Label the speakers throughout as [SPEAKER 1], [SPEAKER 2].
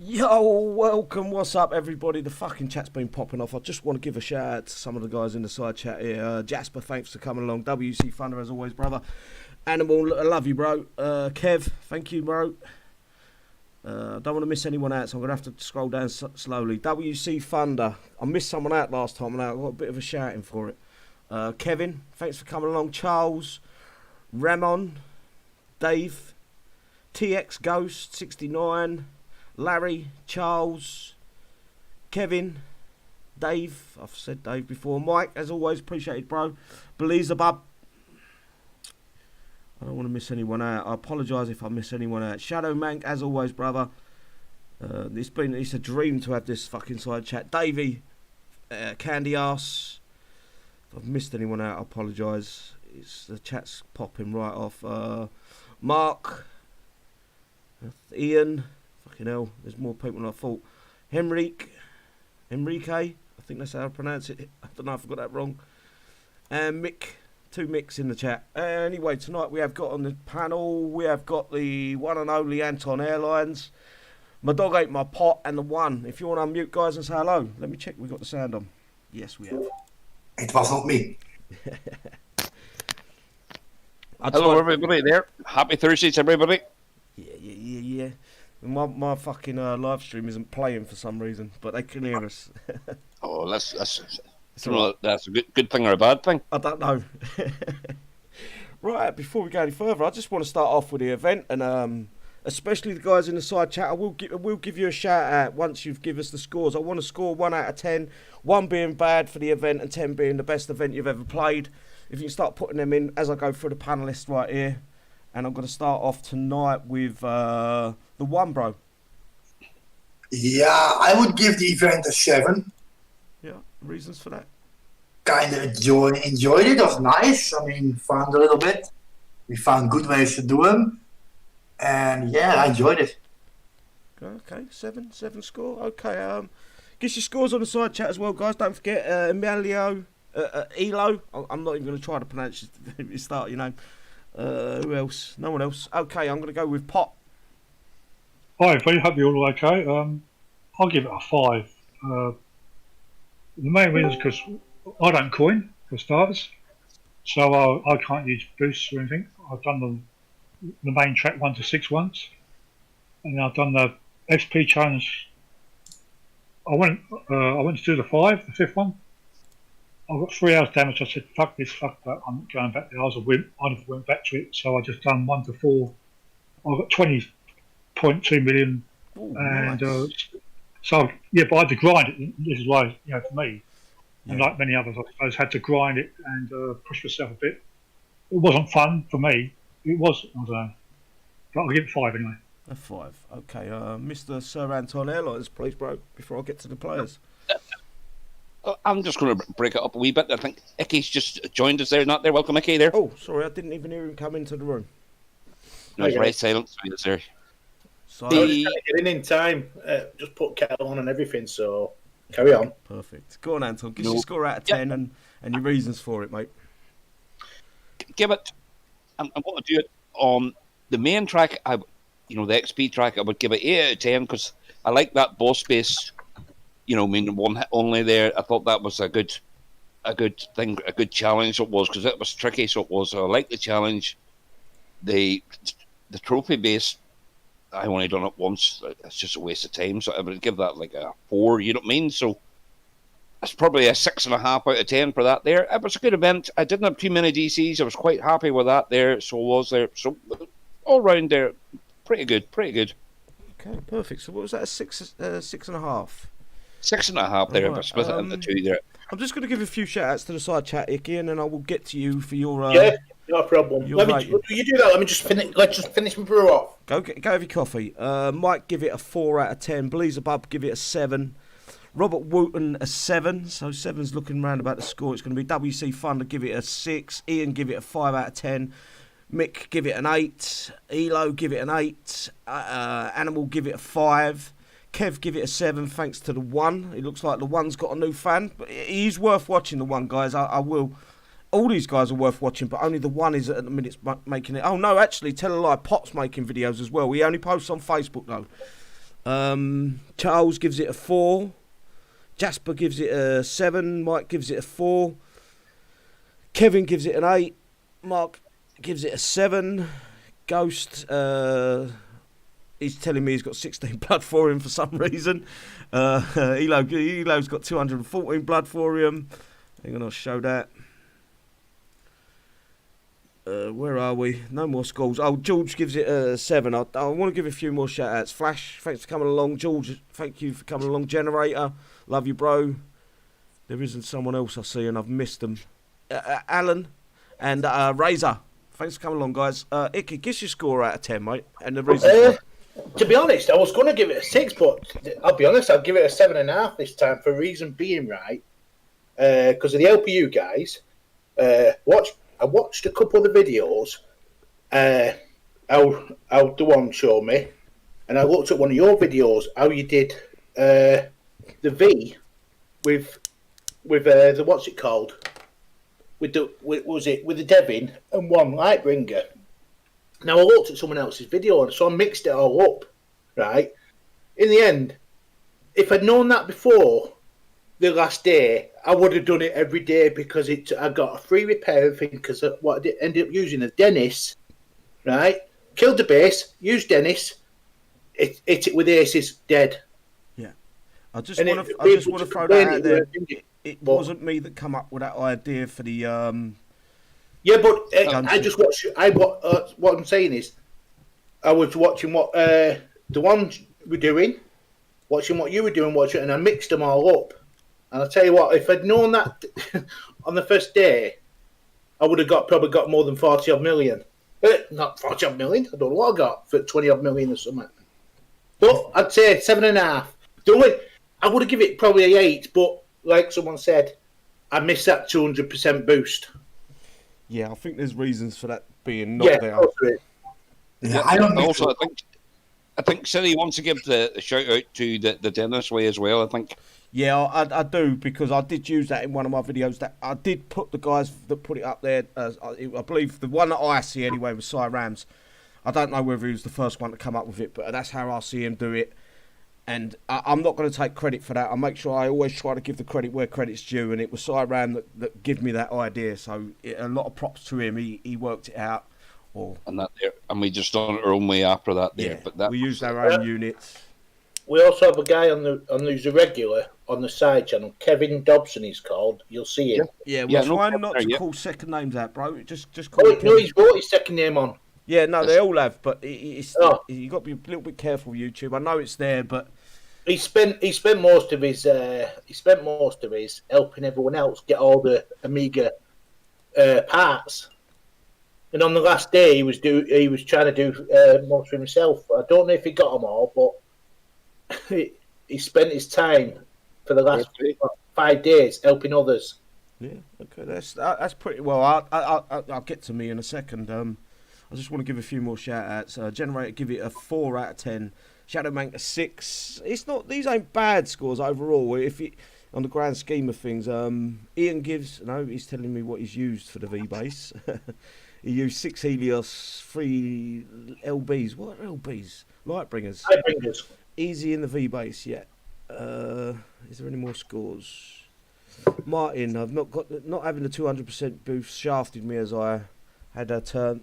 [SPEAKER 1] Yo, welcome. What's up, everybody? The fucking chat's been popping off. I just want to give a shout out to some of the guys in the side chat here. Jasper, thanks for coming along. WC Thunder, as always, brother. Animal, I love you, bro. Kev, thank you, bro. I don't want to miss anyone out, so I'm going to have to scroll down slowly. WC Thunder. I missed someone out last time, and I got a bit of a shouting for it. Kevin, thanks for coming along. Charles, Ramon, Dave, TX Ghost 69, Larry, Charles, Kevin, Dave. I've said Dave before. Mike, as always, appreciated, bro. Beelzebub. I don't want to miss anyone out. I apologise if I miss anyone out. Shadow Mank, as always, brother. It's a dream to have this fucking side chat. Davey, Candy Ass. If I've missed anyone out, I apologise. The chat's popping right off. Mark, Ian. Fucking hell, there's more people than I thought. Enrique, I think that's how I pronounce it. I don't know if I got that wrong. And Mick, two Micks in the chat. Anyway, tonight we have got on the panel, we have got the one and only Anton Airlines, My Dog Ate My Pot, and the one. If you want to unmute, guys, and say hello. Let me check we got the sound on. Yes, we have.
[SPEAKER 2] It was not me.
[SPEAKER 3] Hello, everybody there. Happy Thursday to everybody.
[SPEAKER 1] Yeah. My fucking live stream isn't playing for some reason, but they can hear us.
[SPEAKER 3] Oh, that's a good thing or a bad thing?
[SPEAKER 1] I don't know. Right, before we go any further, I just want to start off with the event, and especially the guys in the side chat. I will give you a shout out once you've given us the scores. I want to score 1 out of 10, 1 being bad for the event and 10 being the best event you've ever played. If you can start putting them in as I go through the panelists right here. And I'm going to start off tonight with the one, bro.
[SPEAKER 2] Yeah, I would give the event a 7.
[SPEAKER 1] Yeah, reasons for that?
[SPEAKER 2] Kind of enjoyed it. It was nice. I mean, found a little bit. We found good ways to do them. And yeah, I enjoyed it.
[SPEAKER 1] Okay, 7 score. Okay, give your scores on the side chat as well, guys. Don't forget Emilio, Elo. I'm not even going to try to pronounce his start your name. Who else? No one else. Okay, I'm going to go with Pop.
[SPEAKER 4] Hi, everybody. Hope you're all okay. I'll give it a 5. The main reason is because I don't coin, for starters. So I can't use boosts or anything. I've done the main track 1 to 6 once. And I've done the XP challenge. I went to do the 5, the 5th one. I've got 3 hours damage. I said, fuck this, fuck that. I'm not going back there. I never went back to it. So I just done 1 to 4. I've got 20.2 million.
[SPEAKER 1] Ooh,
[SPEAKER 4] and
[SPEAKER 1] nice.
[SPEAKER 4] so, yeah, but I had to grind it. This is why, for me, and like many others, I suppose, had to grind it and push myself a bit. It wasn't fun for me. It was, I don't know. But I'll give it 5 anyway.
[SPEAKER 1] A 5. Okay, Mr. Sir Anton Airlines, please, bro, before I get to the players.
[SPEAKER 3] I'm just going to break it up a wee bit. I think Icky's just joined us there, not there. Welcome, Icky, there.
[SPEAKER 1] Oh, sorry, I didn't even hear him come into the room.
[SPEAKER 3] No, he's very silent. So he's there.
[SPEAKER 1] So,
[SPEAKER 5] I was just getting in time. Just put kettle on and everything, so carry on.
[SPEAKER 1] perfect. Go on, Anton. Give us your score out of 10 and your reasons for it, mate.
[SPEAKER 3] Give it. I'm going to do it on the main track. The XP track. I would give it 8 out of 10 because I like that boss space. One hit only there. I thought that was a good thing, a good challenge. It was because it was tricky. So it was. I like the challenge. The trophy base. I only done it once. It's just a waste of time. So I would give that like a 4. You know what I mean? So it's probably a 6.5 out of 10 for that. There, it was a good event. I didn't have too many DCs. I was quite happy with that. There, so was there. So all round there, pretty good.
[SPEAKER 1] Okay, perfect. So what was that? A 6.5.
[SPEAKER 3] 6.5 there.
[SPEAKER 1] Right,
[SPEAKER 3] But split it into 2 there.
[SPEAKER 1] I'm just going to give a few shout outs to the side chat, Icky, and then I will get to you for your.
[SPEAKER 5] Yeah, no problem.
[SPEAKER 1] You're
[SPEAKER 5] Let me.
[SPEAKER 1] right.
[SPEAKER 5] You do that. Let me just finish. Let's just finish my brew off.
[SPEAKER 1] Go have your coffee. Mike, give it a 4 out of 10. Beelzebub, give it a 7. Robert Wooten, a 7. So 7's looking round about the score. It's going to be WC Thunder, give it a 6. Ian, give it a 5 out of 10. Mick, give it an 8. Elo, give it an 8. Animal, give it a 5. Kev, give it a 7 thanks to the one. It looks like the one's got a new fan. But he's worth watching, the one, guys. I will. All these guys are worth watching, but only the one is at the minute making it. Oh, no, actually, tell a lie. Pot's making videos as well. He only posts on Facebook, though. Charles gives it a 4. Jasper gives it a 7. Mike gives it a 4. Kevin gives it an 8. Mark gives it a 7. Ghost, he's telling me he's got 16 blood for him for some reason. Elo's got 214 blood for him. Hang on, I'll show that. Where are we? No more scores. Oh, George gives it a 7. I want to give a few more shout outs. Flash, thanks for coming along. George, thank you for coming along. Generator, love you, bro. There isn't someone else I see and I've missed them. Alan and Razor, thanks for coming along, guys. Icky, give your score out of 10, mate. And the reason.
[SPEAKER 5] To be honest, I was going to give it a 6, but I'll be honest, I'll give it a 7.5 this time for a reason being right. Because of the LPU guys. I watched a couple of the videos. How the one showed me, and I looked at one of your videos how you did the V with the what's it called with the Devin and one Lightbringer. Now I looked at someone else's video and so I mixed it all up. Right, in the end, if I'd known that before the last day, I would have done it every day because I got a free repair thing because what I did, ended up using a Dennis, right? Killed the base, used Dennis, hit it with aces, dead.
[SPEAKER 1] Yeah, I just want to throw that out there. It wasn't me that come up with that idea for the.
[SPEAKER 5] Yeah, but I just watched. What I'm saying is, I was watching what the ones were doing, watching what you were doing, and I mixed them all up. And I'll tell you what, if I'd known that on the first day, I would have probably got more than 40 odd million. Not 40 odd million, I don't know what I got for 20 odd million or something. But I'd say 7.5. I would have given it probably an 8, but like someone said, I missed that 200% boost.
[SPEAKER 1] Yeah, I think there's reasons for that being not there.
[SPEAKER 2] Yeah, I don't
[SPEAKER 3] also, I think City wants to give the shout out to the Dennis way as well, I think.
[SPEAKER 1] Yeah, I do, because I did use that in one of my videos. That I did put the guys that put it up there. I believe the one that I see anyway was Cy Rams. I don't know whether he was the first one to come up with it, but that's how I see him do it. And I'm not going to take credit for that. I make sure I always try to give the credit where credit's due, and it was Cy Ram that gave me that idea. So a lot of props to him. He worked it out.
[SPEAKER 3] And we just done it our own way after that.
[SPEAKER 1] Yeah, but we used our own units.
[SPEAKER 5] We also have a guy on who's a regular on the side channel, Kevin Dobson. He's called. You'll see him.
[SPEAKER 1] Yeah, we're trying not to call second names out, bro. Just call.
[SPEAKER 5] No, he's wrote his second name on.
[SPEAKER 1] Yeah, no, they all have, but you got to be a little bit careful with YouTube. I know it's there, but
[SPEAKER 5] he spent most of his helping everyone else get all the Amiga parts. And on the last day, he was trying to do most for himself. I don't know if he got them all, but he spent his time for the last 5 days helping others.
[SPEAKER 1] Yeah, okay, that's pretty well. I'll get to me in a second. I just want to give a few more shout outs. Generator, give it a 4 out of 10. Shadowmank a 6. These ain't bad scores overall. If it, on the grand scheme of things, Ian gives. No, he's telling me what he's used for the V base. He used 6 Helios, 3 LBs. What are LBs? Lightbringers.
[SPEAKER 5] Lightbringers.
[SPEAKER 1] Easy in the V base, yeah. Is there any more scores? Martin, I've not having the 200% boost shafted me as I had a turn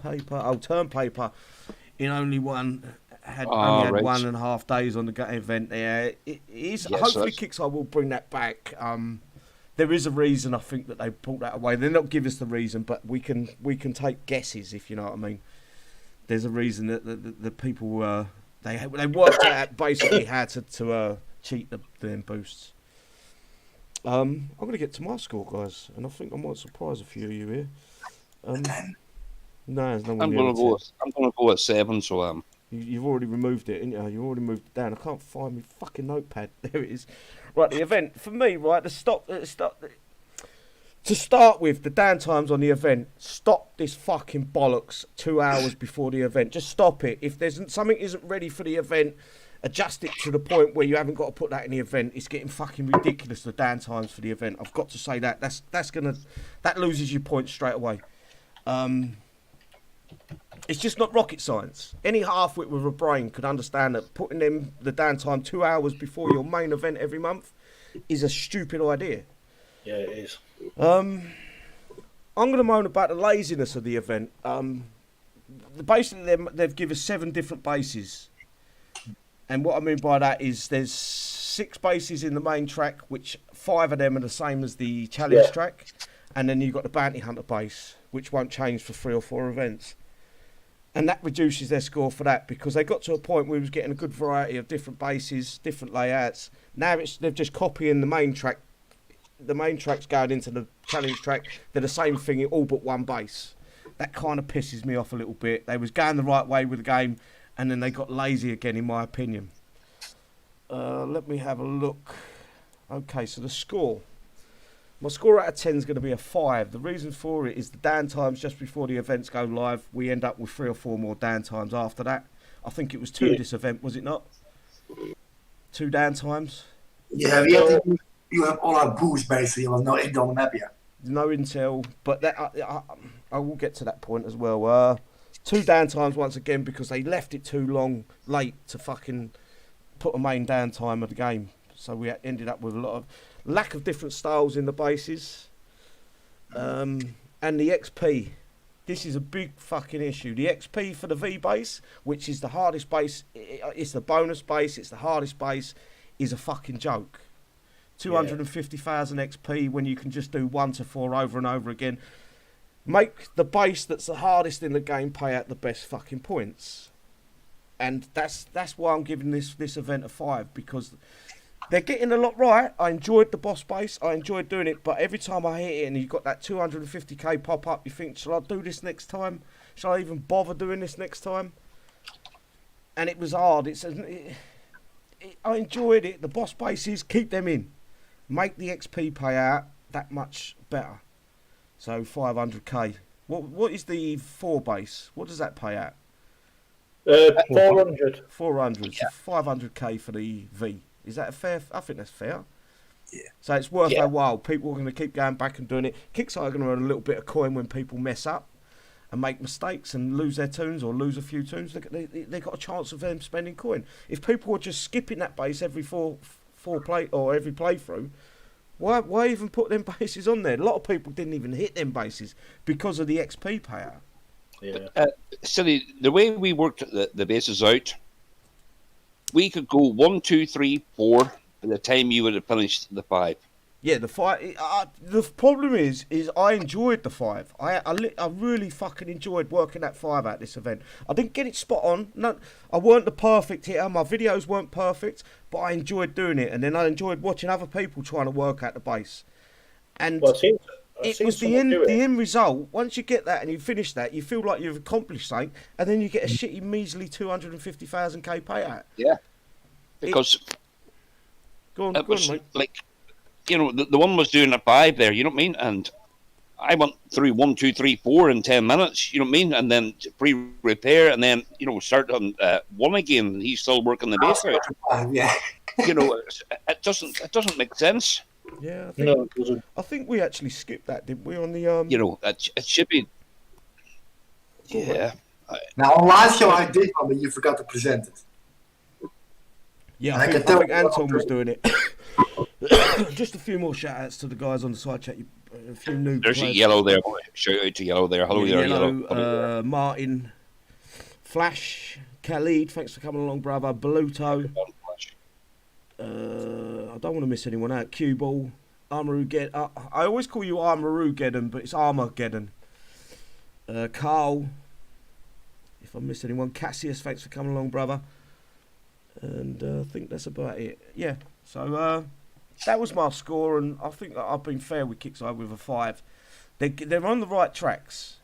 [SPEAKER 1] paper. Oh, turn paper in only one. Only had 1.5 days on the event. Yeah, it is. Yes, hopefully, Kicks I will bring that back. There is a reason I think that they pulled that away. They're not give us the reason, but we can take guesses if you know what I mean. There's a reason that the people they worked out basically how to cheat them boosts. I'm going to get to my score, guys, and I think I might surprise a few of you here. No, there's no one.
[SPEAKER 3] I'm going to go at 7. So
[SPEAKER 1] You've already removed it, haven't you? You've already moved it down. I can't find my fucking notepad. There it is. Right, the event for me. Right, to start with, the downtimes on the event. Stop this fucking bollocks 2 hours before the event. Just stop it. If there's something isn't ready for the event, adjust it to the point where you haven't got to put that in the event. It's getting fucking ridiculous, the downtimes for the event. I've got to say that. That loses you points straight away. It's just not rocket science. Any half-wit with a brain could understand that putting them the downtime 2 hours before your main event every month is a stupid idea.
[SPEAKER 5] Yeah, it is.
[SPEAKER 1] I'm going to moan about the laziness of the event. Basically, they've given us 7 different bases. And what I mean by that is there's 6 bases in the main track, which 5 of them are the same as the challenge track. And then you've got the bounty hunter base, which won't change for 3 or 4 events. And that reduces their score for that, because they got to a point where we was getting a good variety of different bases, different layouts. Now they're just copying the main track. The main track's going into the challenge track. They're the same thing, all but one base. That kind of pisses me off a little bit. They was going the right way with the game, and then they got lazy again, in my opinion. Let me have a look. Okay, so the score. My score out of 10 is going to be a 5. The reason for it is the downtimes just before the events go live. We end up with 3 or 4 more downtimes after that. I think it was 2 this event, was it not? 2 downtimes?
[SPEAKER 2] Yeah, you have all our boosts basically. There was no intel on the map yet.
[SPEAKER 1] No intel, but that I will get to that point as well. 2 downtimes once again because they left it too late to fucking put a main downtime of the game. So we ended up with a lot of lack of different styles in the bases. And the XP. This is a big fucking issue. The XP for the V base, which is the hardest base, it's the bonus base, it's the hardest base, is a fucking joke. 250,000 XP when you can just do 1 to 4 over and over again. Make the base that's the hardest in the game pay out the best fucking points. And that's why I'm giving this event a 5, because they're getting a lot right. I enjoyed the boss base. I enjoyed doing it. But every time I hit it and you've got that 250k pop up, you think, shall I do this next time? Shall I even bother doing this next time? And it was hard. I enjoyed it. The boss bases, keep them in. Make the XP pay out that much better. So 500k. What is the 4 base? What does that pay out?
[SPEAKER 5] 400.
[SPEAKER 1] 400. So 500k for the V. Is that a fair? I think that's fair. Yeah. So it's worth their while. People are going to keep going back and doing it. Kickstarter are going to earn a little bit of coin when people mess up and make mistakes and lose their tunes or lose a few tunes. They got a chance of them spending coin. If people were just skipping that base every four play or every playthrough, why even put them bases on there? A lot of people didn't even hit them bases because of the XP payout.
[SPEAKER 3] Yeah. Silly, the way we worked the bases out, we could go 1, 2, 3, 4 by the time you would have finished the 5.
[SPEAKER 1] Yeah, the 5. The problem is I enjoyed the 5. I really fucking enjoyed working that 5 at this event. I didn't get it spot on. No, I weren't the perfect hitter. My videos weren't perfect, but I enjoyed doing it. And then I enjoyed watching other people trying to work out the base. And it was the end result. Once you get that and you finish that, you feel like you've accomplished something, and then you get a shitty, measly 250,000k payout.
[SPEAKER 3] Yeah, because
[SPEAKER 1] go on, mate.
[SPEAKER 3] Like, you know, the one was doing a 5 there. You know what I mean? And I went through 1, 2, 3, 4 in 10 minutes. You know what I mean? And then pre-repair, and then start on 1 again. And he's still working the base out.
[SPEAKER 2] Yeah.
[SPEAKER 3] You know, it doesn't make sense.
[SPEAKER 1] Yeah,
[SPEAKER 5] No,
[SPEAKER 1] I think we actually skipped that, didn't we? On the
[SPEAKER 3] You know, it should be. Yeah.
[SPEAKER 2] Now on live show I did one, but you forgot to present it.
[SPEAKER 1] Yeah, I think Anton was doing it. Just a few more shout outs to the guys on the side chat. A few new
[SPEAKER 3] There's
[SPEAKER 1] players.
[SPEAKER 3] a Yellow there. Shout out to Yellow there. Hello there, Yellow.
[SPEAKER 1] Martin, Flash, Khalid, thanks for coming along, brother. Baluto. I don't want to miss anyone out. Cue Ball, Armarugeddon. I always call you Armarugeddon, but it's Armageddon. Carl. If I miss anyone, Cassius, thanks for coming along, brother. And I think that's about it. Yeah. So that was my score, and I think I've been fair with Kickside with a 5. They're on the right tracks.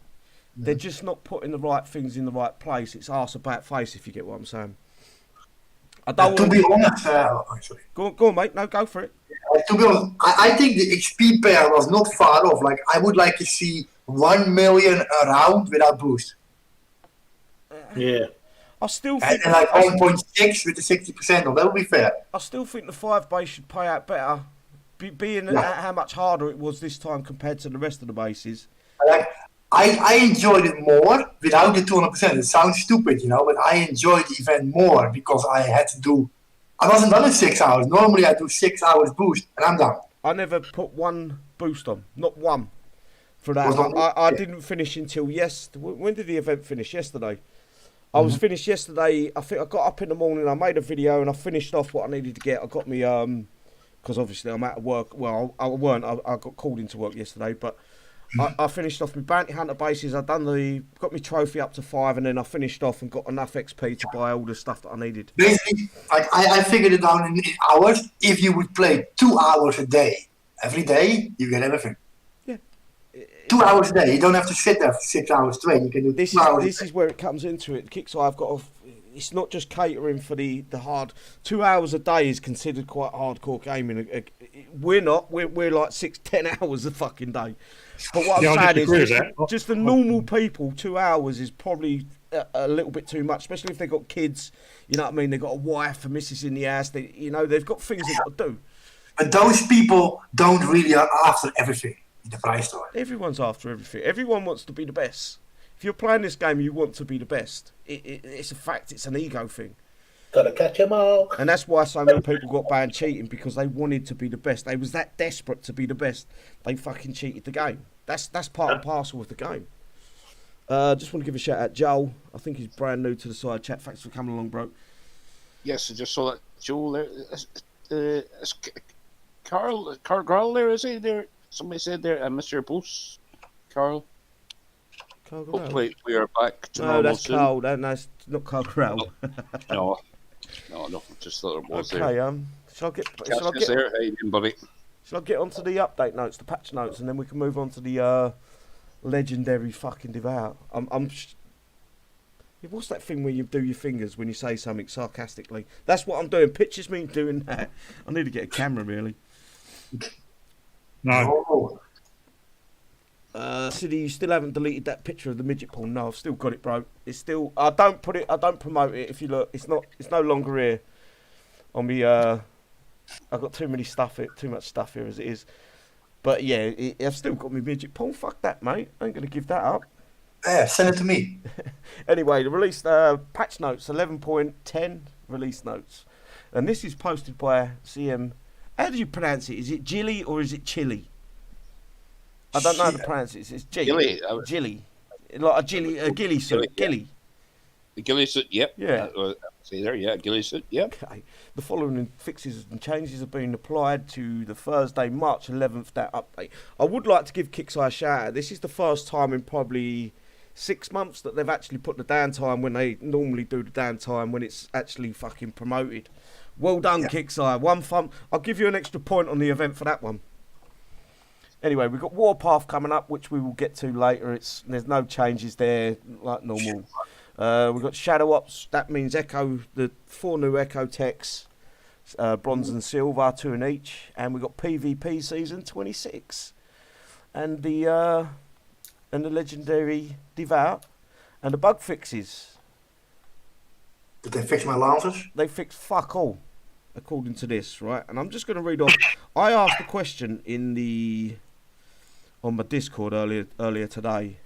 [SPEAKER 1] They're just not putting the right things in the right place. It's arse about face, if you get what I'm saying. I don't
[SPEAKER 2] to be honest, sorry.
[SPEAKER 1] Go on, mate. No, go for it.
[SPEAKER 2] To be honest, I think the XP pair was not far off. Like, I would like to see 1 million around without boost.
[SPEAKER 5] Yeah.
[SPEAKER 1] I still think
[SPEAKER 2] and like 1.6 with the 60% off. That would be fair.
[SPEAKER 1] I still think the 5 base should pay out better, being how much harder it was this time compared to the rest of the bases.
[SPEAKER 2] Like, I enjoyed it more without the 200%. It sounds stupid, but I enjoyed the event more because I had to do. I wasn't done in 6 hours. Normally I do 6 hours boost and I'm done.
[SPEAKER 1] I never put one boost on, not one. For that,
[SPEAKER 2] Was not-
[SPEAKER 1] I didn't finish until when did the event finish? Yesterday. I was finished yesterday. I think I got up in the morning. I made a video and I finished off what I needed to get. I got me because obviously I'm out of work. Well, I weren't. I got called into work yesterday, but I finished off my bounty hunter bases. got my trophy up to 5, and then I finished off and got enough XP to buy all the stuff that I needed.
[SPEAKER 2] Basically, I figured it out in hours. If you would play 2 hours a day, every day, you get everything.
[SPEAKER 1] Yeah.
[SPEAKER 2] 2 hours a day. You don't have to sit there for 6 hours straight. You can do
[SPEAKER 1] This
[SPEAKER 2] 2 hours.
[SPEAKER 1] This is where it comes into it. I've got. It's not just catering for the hard. 2 hours a day is considered quite hardcore gaming. We're not. We're like 6-10 hours a fucking day. But what I'm saying is, just the normal people, 2 hours is probably a little bit too much, especially if they've got kids. You know what I mean? They've got a wife, a missus in the house. They've got things they've got to do.
[SPEAKER 2] But those people don't really are after everything in the prize store.
[SPEAKER 1] Everyone's after everything. Everyone wants to be the best. If you're playing this game, you want to be the best. It's a fact. It's an ego thing.
[SPEAKER 5] Gotta catch 'em all.
[SPEAKER 1] And that's why so many people got banned cheating, because they wanted to be the best. They was that desperate to be the best. They fucking cheated the game. That's part and parcel of the game. Just want to give a shout out, Joel. I think he's brand new to the side chat. Thanks for coming along, bro.
[SPEAKER 3] Yes, I just saw that. Joel there. Is Carl Grell there, is he there? Somebody said there, Mr. Boost. Carl. Hopefully we are back to normal
[SPEAKER 1] that's
[SPEAKER 3] soon.
[SPEAKER 1] Carl. That's not Carl Grell.
[SPEAKER 3] No, just thought it was
[SPEAKER 1] Okay,
[SPEAKER 3] there.
[SPEAKER 1] Shall I
[SPEAKER 3] Catch there. How you doing, buddy?
[SPEAKER 1] Shall I get onto the update notes, the patch notes, and then we can move on to the legendary fucking Devout? What's that thing where you do your fingers when you say something sarcastically? That's what I'm doing. Pictures me doing that. I need to get a camera, really.
[SPEAKER 4] No.
[SPEAKER 2] Oh.
[SPEAKER 1] Siddy, you still haven't deleted that picture of the midget porn? No, I've still got it, bro. It's still. I don't promote it. If you look, it's no longer here. On me, I've got too much stuff here as it is. But yeah, I've still got my midget porn. Fuck that, mate. I ain't gonna give that up.
[SPEAKER 2] Yeah, send it to me.
[SPEAKER 1] Anyway, the release patch notes 11.10 release notes, and this is posted by CM. How do you pronounce it? Is it Gilly or is it Chili? I don't know how to pronounce it. It's Gilly. Gilly. Like a ghillie suit. Ghillie.
[SPEAKER 3] The ghillie suit, yep.
[SPEAKER 1] Yeah.
[SPEAKER 3] See there, yeah, ghillie suit, yep.
[SPEAKER 1] Okay. The following fixes and changes have been applied to the Thursday, March 11th, that update. I would like to give Kixeye a shout out. This is the first time in probably 6 months that they've actually put the downtime when they normally do the downtime when it's actually fucking promoted. Well done, yeah. Kixeye. One fun. I'll give you an extra point on the event for that one. Anyway, we've got Warpath coming up, which we will get to later. There's no changes there, like normal. We've got Shadow Ops. That means the 4 new Echo techs, bronze and silver, 2 in each, and we've got PvP season 26, and the legendary Devout, and the bug fixes.
[SPEAKER 2] Did they fix my lancers?
[SPEAKER 1] They fixed fuck all, according to this, right? And I'm just going to read off. I asked a question on my Discord earlier today,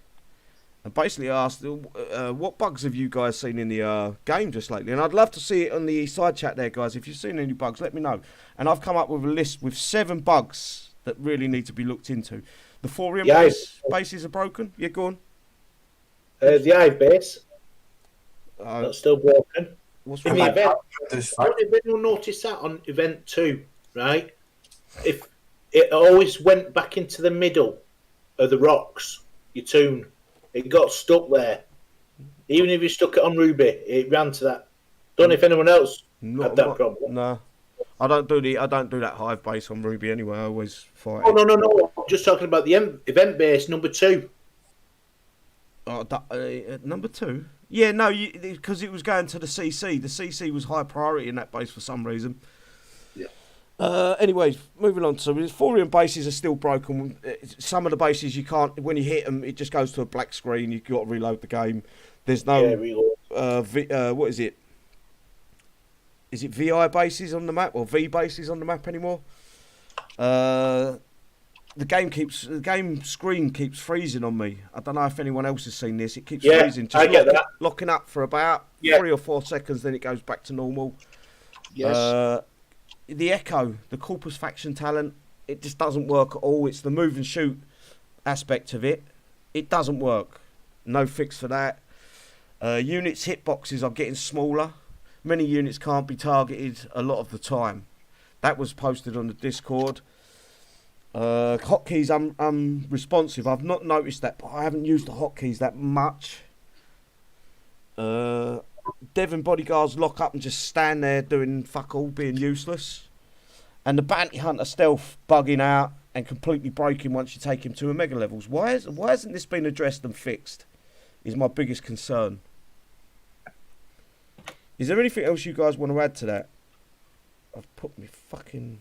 [SPEAKER 1] and basically asked what bugs have you guys seen in the game just lately, and I'd love to see it on the side chat there, guys. If you've seen any bugs, let me know. And I've come up with a list with 7 bugs that really need to be looked into. The Thorium bases are broken. Yeah, go on.
[SPEAKER 5] The Hive base that's still broken.
[SPEAKER 1] What's
[SPEAKER 5] in
[SPEAKER 1] wrong?
[SPEAKER 5] the event, I don't know if anyone noticed that on event 2, right? If it always went back into the middle of the rocks, your tune, it got stuck there. Even if you stuck it on Ruby, it ran to that. Don't know if anyone else had that problem.
[SPEAKER 1] No, I don't do that Hive base on Ruby anyway. I always fight.
[SPEAKER 5] Oh no! I'm just talking about the event base number 2.
[SPEAKER 1] Number 2. Yeah, no, because it was going to the CC. The CC was high priority in that base for some reason. Yeah. Anyways, moving on. So the Thorium bases are still broken. Some of the bases you can't. When you hit them, it just goes to a black screen. You've got to reload the game. There's no.
[SPEAKER 5] Yeah,
[SPEAKER 1] what is it? Is it VI bases on the map or V bases on the map anymore? the game screen keeps freezing on me. I don't know if anyone else has seen this. It keeps freezing. Just
[SPEAKER 5] I get that.
[SPEAKER 1] locking up for about 3 or 4 seconds, then it goes back to normal.
[SPEAKER 3] Yes.
[SPEAKER 1] The Echo, the Corpus faction talent, it just doesn't work at all. It's the move and shoot aspect of it. It doesn't work. No fix for that. Units' hitboxes are getting smaller. Many units can't be targeted a lot of the time. That was posted on the Discord. Hotkeys, I'm responsive. I've not noticed that, but I haven't used the hotkeys that much. Devon bodyguards lock up and just stand there doing fuck all, being useless. And the bounty hunter stealth bugging out and completely breaking once you take him to Omega levels. Why hasn't this been addressed and fixed? Is my biggest concern. Is there anything else you guys want to add to that? I've put me fucking...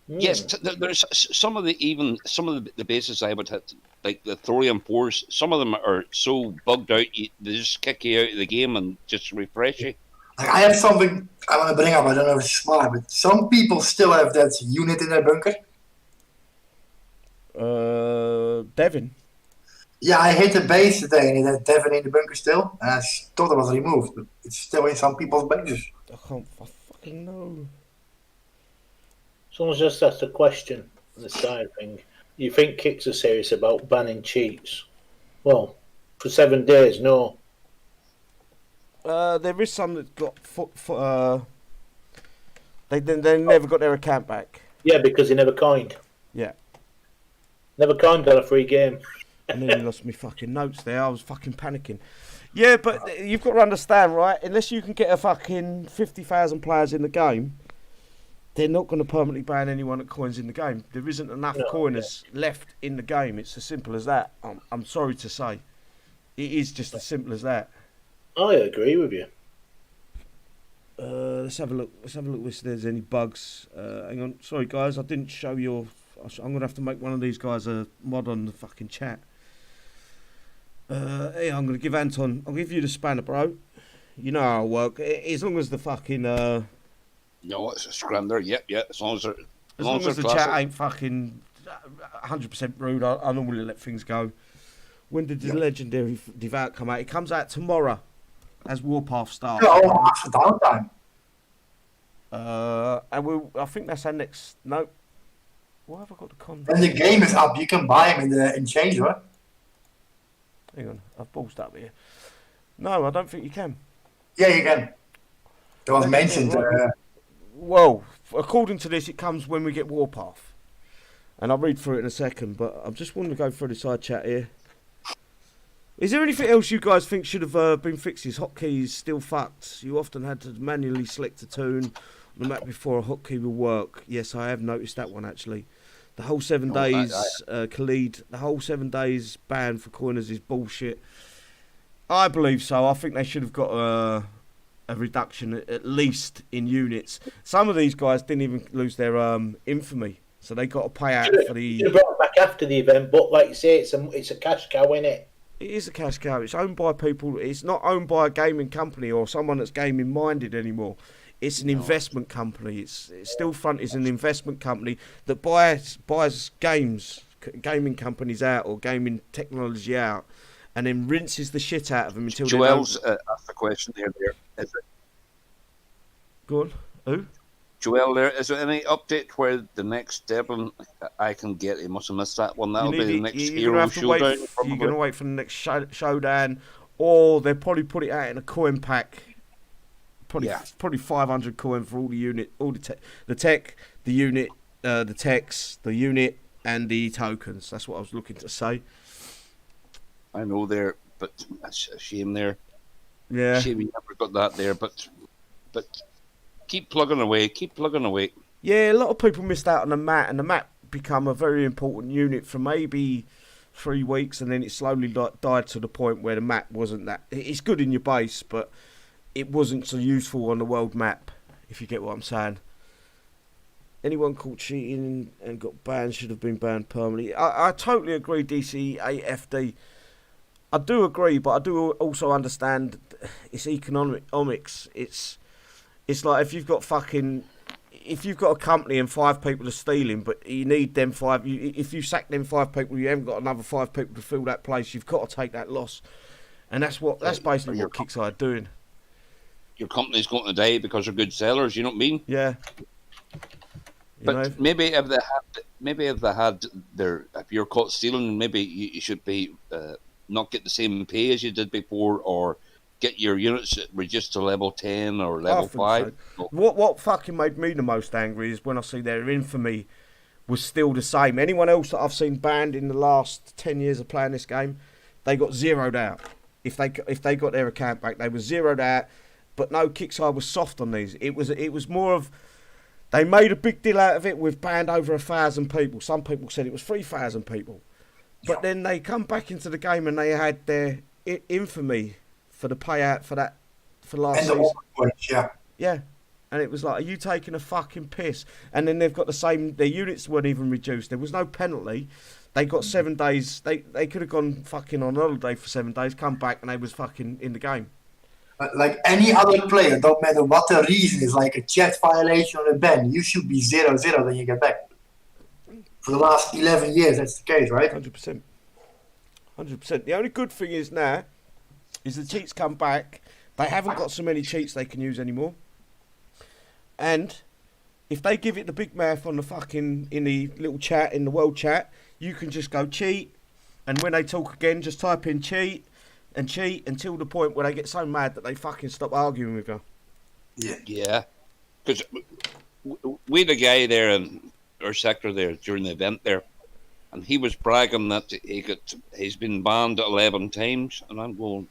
[SPEAKER 3] Yes, there's some of the bases I would hit, like the Thorium 4s, some of them are so bugged out, they just kick you out of the game and just refresh you.
[SPEAKER 2] Like, I have something I want to bring up. I don't know if it's smart, but some people still have that unit in their bunker.
[SPEAKER 1] Devin.
[SPEAKER 2] Yeah, I hit the base today and it had Devin in the bunker still, and I thought it was removed, but it's still in some people's bases.
[SPEAKER 1] I fucking know.
[SPEAKER 5] Someone's just asked a question on the side thing. You think Kicks are serious about banning cheats? Well, for 7 days, no.
[SPEAKER 1] There is some that got they never got their account back.
[SPEAKER 5] Yeah, because he never coined.
[SPEAKER 1] Yeah.
[SPEAKER 5] Never coined on a free game.
[SPEAKER 1] I nearly lost my fucking notes there. I was fucking panicking. Yeah, but you've got to understand, right? Unless you can get a fucking 50,000 players in the game, they're not going to permanently ban anyone that coins in the game. There isn't enough coiners left in the game. It's as simple as that. I'm sorry to say. It is just as simple as that.
[SPEAKER 5] I agree with you.
[SPEAKER 1] Let's have a look. Let's have a look if there's any bugs. Hang on. Sorry, guys. I didn't show your... I'm going to have to make one of these guys a mod on the fucking chat. Hey, I'm going to give Anton... I'll give you the spanner, bro. You know how I work. As long as the fucking...
[SPEAKER 3] No, it's a scrambler. Yep. As long as
[SPEAKER 1] the chat ain't fucking 100% rude, I normally let things go. When did the legendary Devout come out? It comes out tomorrow, as Warpath starts.
[SPEAKER 2] Oh, after Downtime.
[SPEAKER 1] And I think that's our next. No. Why have I got the con?
[SPEAKER 2] When the game is up, you can buy them in Change, right?
[SPEAKER 1] Hang on, I've ballsed up here. No, I don't think you can.
[SPEAKER 2] Yeah, you can. It was mentioned.
[SPEAKER 1] Well, according to this, it comes when we get Warpath. And I'll read through it in a second, but I just wanted to go through the side chat here. Is there anything else you guys think should have been fixed? Hotkeys still fucked. You often had to manually select a tune on the map before a hotkey will work. Yes, I have noticed that one actually. The whole 7 days, Khalid, the whole 7 days ban for coiners is bullshit. I believe so. I think they should have got a reduction at least in units. Some of these guys didn't even lose their infamy, so they got to pay out for the...
[SPEAKER 5] Should have brought it back after the event, but like you say, it's a cash cow, isn't it?
[SPEAKER 1] It is a cash cow. It's owned by people. It's not owned by a gaming company or someone that's gaming minded anymore. It's an investment company. It's still front is an investment company that buys gaming companies out or gaming technology out, and then rinses the shit out of them until
[SPEAKER 3] Joel's asked the question there. Is it?
[SPEAKER 1] Go on. Who?
[SPEAKER 3] Joel, is there any update where the next Devlin I can get? You must have missed that one. That'll be the next hero showdown.
[SPEAKER 1] You're going to wait for the next showdown, or they'll probably put it out in a coin pack. Probably 500 coin for all the unit, all the tech, the unit, the techs, the unit, and the tokens. That's what I was looking to say.
[SPEAKER 3] I know there, but it's a shame there.
[SPEAKER 1] Yeah.
[SPEAKER 3] Shame we never got that there, but keep plugging away.
[SPEAKER 1] Yeah, a lot of people missed out on the mat, and the mat become a very important unit for maybe 3 weeks, and then it slowly died to the point where the mat wasn't that. It's good in your base, but it wasn't so useful on the world map, if you get what I'm saying. Anyone caught cheating and got banned should have been banned permanently. I totally agree, DC8FD. I do agree, but I do also understand it's economics. It's like if you've got fucking if you've got a company and 5 people are stealing, but you need them 5, if you sack them 5 people, you haven't got another 5 people to fill that place. You've got to take that loss, and that's basically what Kickside are doing.
[SPEAKER 3] Your company's going to die because they're good sellers. You know what I mean?
[SPEAKER 1] Yeah.
[SPEAKER 3] But maybe if they had if you're caught stealing, maybe you should be not get the same pay as you did before, or get your units reduced to level 10 or level 5.
[SPEAKER 1] So. What fucking made me the most angry is when I see their infamy was still the same. Anyone else that I've seen banned in the last 10 years of playing this game, they got zeroed out. If they got their account back, they were zeroed out. But no, Kickside was soft on these. It was more of, they made a big deal out of it. We've banned over 1,000 people. Some people said it was 3,000 people. But then they come back into the game and they had their infamy for the payout for last season. Yeah. And it was like, are you taking a fucking piss? And then they've got the same, their units weren't even reduced. There was no penalty. They got 7 days. They could have gone fucking on holiday for 7 days, come back, and they was fucking in the game.
[SPEAKER 2] Like any other player, don't matter what the reason is, like a chat violation or a ban, you should be 0-0 when you get back. For the last 11 years, that's the case, right?
[SPEAKER 1] 100%. 100%. The only good thing is now, is the cheats come back. They haven't got so many cheats they can use anymore. And if they give it the big mouth on the fucking, in the little chat, in the world chat, you can just go cheat. And when they talk again, just type in cheat and cheat until the point where they get so mad that they fucking stop arguing with you.
[SPEAKER 3] Yeah. Because we had a guy there in our sector there during the event there, and he was bragging that he's been banned 11 times, and I'm going,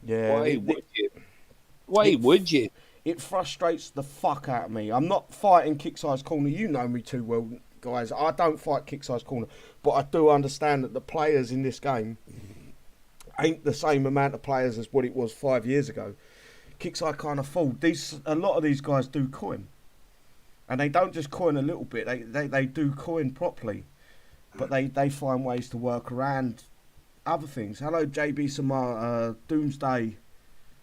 [SPEAKER 1] yeah,
[SPEAKER 3] why would you?
[SPEAKER 1] It frustrates the fuck out of me. I'm not fighting Kick-Size Corner. You know me too well, guys. I don't fight Kick-Size Corner, but I do understand that the players in this game ain't the same amount of players as what it was 5 years ago. Kick-Size can't afford. A lot of these guys do coin. And they don't just coin a little bit. They do coin properly. But they find ways to work around other things. Hello, JB Samar, Doomsday.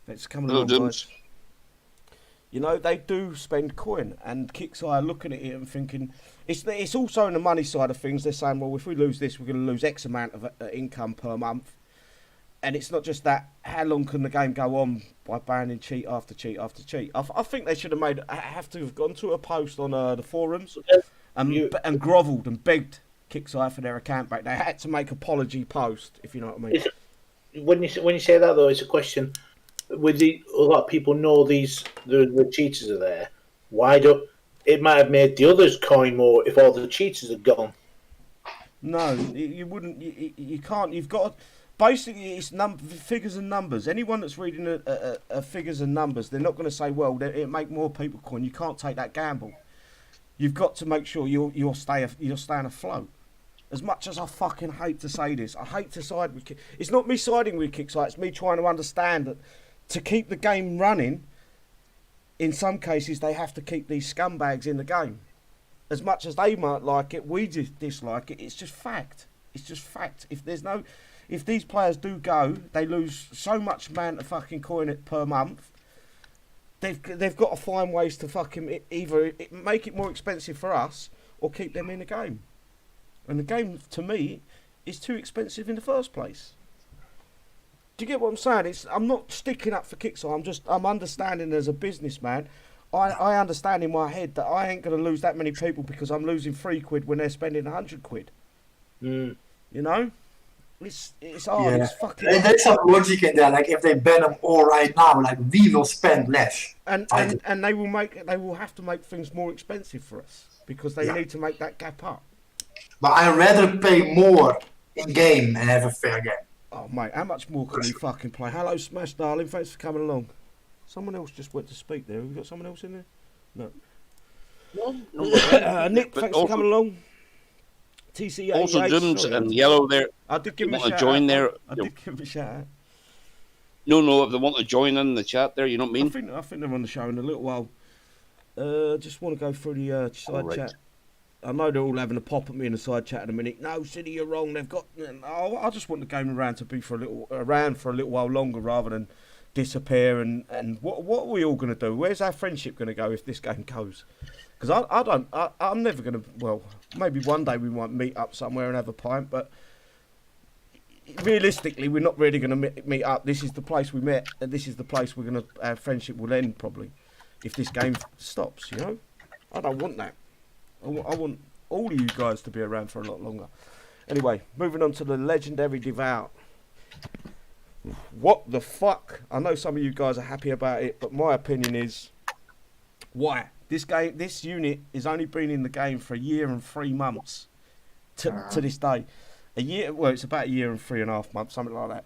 [SPEAKER 1] That's coming along, guys. You know, they do spend coin, and Kickside are looking at it and thinking, it's also in the money side of things. They're saying, well, if we lose this, we're going to lose X amount of income per month. And it's not just that. How long can the game go on by banning cheat after cheat after cheat? I think they should have to have gone to a post on the forums and grovelled and begged Kickside for their account back. They had to make apology post, if you know what I mean.
[SPEAKER 5] When you say that though, it's a question. A lot of people know the cheaters are there. Why don't it might have made the others coin more if all the cheaters are gone?
[SPEAKER 1] No, you wouldn't. You can't. You've got basically it's figures and numbers. Anyone that's reading a figures and numbers, they're not going to say, well, it make more people coin. You can't take that gamble. You've got to make sure you're staying afloat. As much as I fucking hate to say this, I hate to side with. It's not me siding with Kickside. It's me trying to understand that to keep the game running, in some cases they have to keep these scumbags in the game. As much as they might like it, we dislike it. It's just fact. It's just fact. If these players do go, they lose so much amount of fucking coin per month. They've got to find ways to fucking either make it more expensive for us or keep them in the game. And the game, to me, is too expensive in the first place. Do you get what I'm saying? I'm not sticking up for Kickstarter. I'm understanding as a businessman. I understand in my head that I ain't going to lose that many people because I'm losing £3 when they're spending £100. You know, it's hard.
[SPEAKER 2] Yeah.
[SPEAKER 1] It's fucking.
[SPEAKER 2] And there's some logic in there. Like if they ban them all right now, like we will spend less.
[SPEAKER 1] And they will have to make things more expensive for us because they need to make that gap up.
[SPEAKER 2] But I'd rather pay more in game and have a fair game.
[SPEAKER 1] Oh mate, how much more can we fucking play? Hello, Smash darling. Thanks for coming along. Someone else just went to speak there. Have we got someone else in there? No. Nick, thanks for coming along. TC88.
[SPEAKER 3] Also, Dooms and Yellow there.
[SPEAKER 1] I did give him a shout
[SPEAKER 3] join
[SPEAKER 1] out.
[SPEAKER 3] there.
[SPEAKER 1] I did give him a shout out.
[SPEAKER 3] No, if they want to join in the chat there, you know what I mean?
[SPEAKER 1] I think they're on the show in a little while. Just want to go through the side chat. I know they're all having a pop at me in the side chat in a minute. No, City, you're wrong. They've got. I just want the game around to be around for a little while longer rather than disappear. And what are we all going to do? Where's our friendship going to go if this game goes? Because I'm never going to, well, maybe one day we might meet up somewhere and have a pint, but realistically, we're not really going to meet up. This is the place we met, and this is the place our friendship will end, probably, if this game stops, you know? I don't want that. I want all of you guys to be around for a lot longer. Anyway, moving on to the legendary Devout. What the fuck? I know some of you guys are happy about it, but my opinion is, why? This unit has only been in the game for a year and 3 months to this day. It's about a year and 3.5 months, something like that.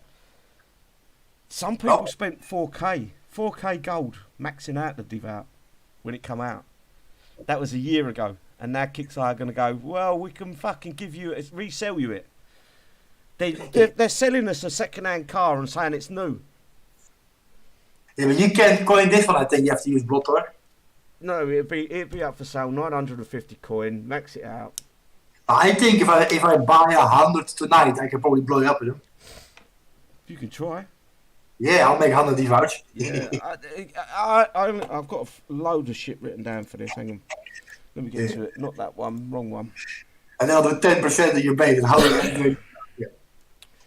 [SPEAKER 1] Some people spent 4K gold maxing out the Devout when it come out. That was a year ago, and now Kickstarter are going to go, well, we can fucking resell you it. They're selling us a second-hand car and saying it's new.
[SPEAKER 2] Yeah, but you can't coin this one. I think you have to use Blood Thor.
[SPEAKER 1] No, it'd be up for sale, 950 coin, max it out.
[SPEAKER 2] I think if I buy 100 tonight, I can probably blow it up with them.
[SPEAKER 1] You can try.
[SPEAKER 2] Yeah, I'll make 100 Devout.
[SPEAKER 1] Yeah, I've got a load of shit written down for this. Hang on, let me get to it. Not that one, wrong one.
[SPEAKER 2] And then I'll do 10% of your base. And how
[SPEAKER 1] right,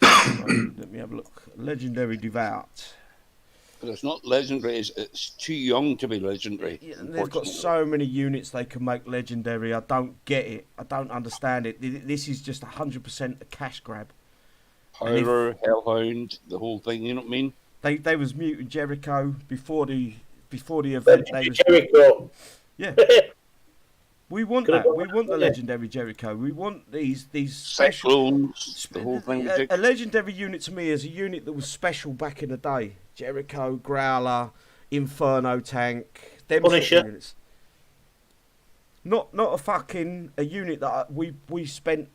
[SPEAKER 1] let me have a look. Legendary Devout.
[SPEAKER 3] But it's not legendary. It's too young to be legendary.
[SPEAKER 1] Yeah, they've got so many units they can make legendary. I don't get it. I don't understand it. This is just 100% a cash grab.
[SPEAKER 3] Howler, Hellhound, the whole thing. You know what I mean?
[SPEAKER 1] They was Mutant Jericho before the event.
[SPEAKER 5] Jericho.
[SPEAKER 1] Yeah. We want that. We want the legendary Jericho. We want these special.
[SPEAKER 3] Cyclones, the whole thing.
[SPEAKER 1] A legendary unit to me is a unit that was special back in the day. Jericho, Growler, Inferno Tank, them
[SPEAKER 5] Punisher.
[SPEAKER 1] sort of units. Not a unit that we spent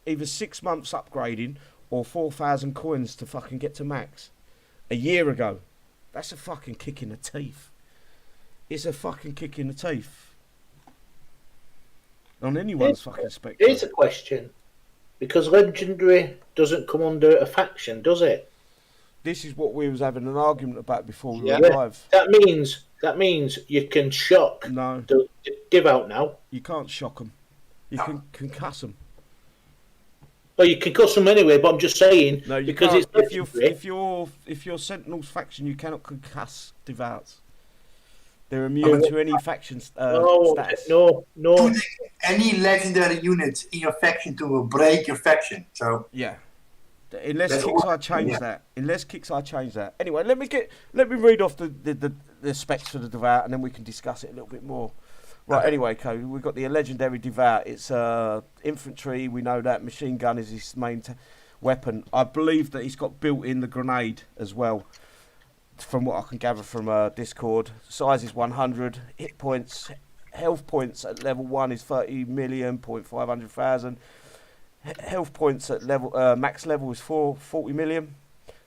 [SPEAKER 1] either 6 months upgrading or 4,000 coins to fucking get to max a year ago. That's a fucking kick in the teeth. It's a fucking kick in the teeth on anyone's fucking spectrum.
[SPEAKER 5] Here's a question. Because legendary doesn't come under a faction, does it?
[SPEAKER 1] This is what we was having an argument about before we
[SPEAKER 3] Yeah.
[SPEAKER 1] went live.
[SPEAKER 5] That means you can shock
[SPEAKER 1] No,
[SPEAKER 5] the Devout now.
[SPEAKER 1] you can't shock them. You can concuss them.
[SPEAKER 5] Well, you can cuss them anyway, but I'm just saying
[SPEAKER 1] No, you
[SPEAKER 5] because
[SPEAKER 1] can't.
[SPEAKER 5] it's legendary.
[SPEAKER 1] If you're Sentinel's faction, you cannot concuss Devouts. They're immune to any faction stats.
[SPEAKER 5] No.
[SPEAKER 2] Putting any legendary unit in your faction to will break your faction. So
[SPEAKER 1] Yeah. Unless
[SPEAKER 2] That's
[SPEAKER 1] Kickstarter
[SPEAKER 2] all-
[SPEAKER 1] change
[SPEAKER 2] yeah.
[SPEAKER 1] that. Unless Kickstarter change that. Anyway, let me read off the specs for the Devout, and then we can discuss it a little bit more. Right. Anyway, Cody, we've got the legendary Devout. It's infantry. We know that machine gun is his main weapon. I believe that he's got built in the grenade as well. From what I can gather from Discord, size is 100. Hit points, health points at level 1 is 30 million, 500,000. Health points at level max level is 40 million.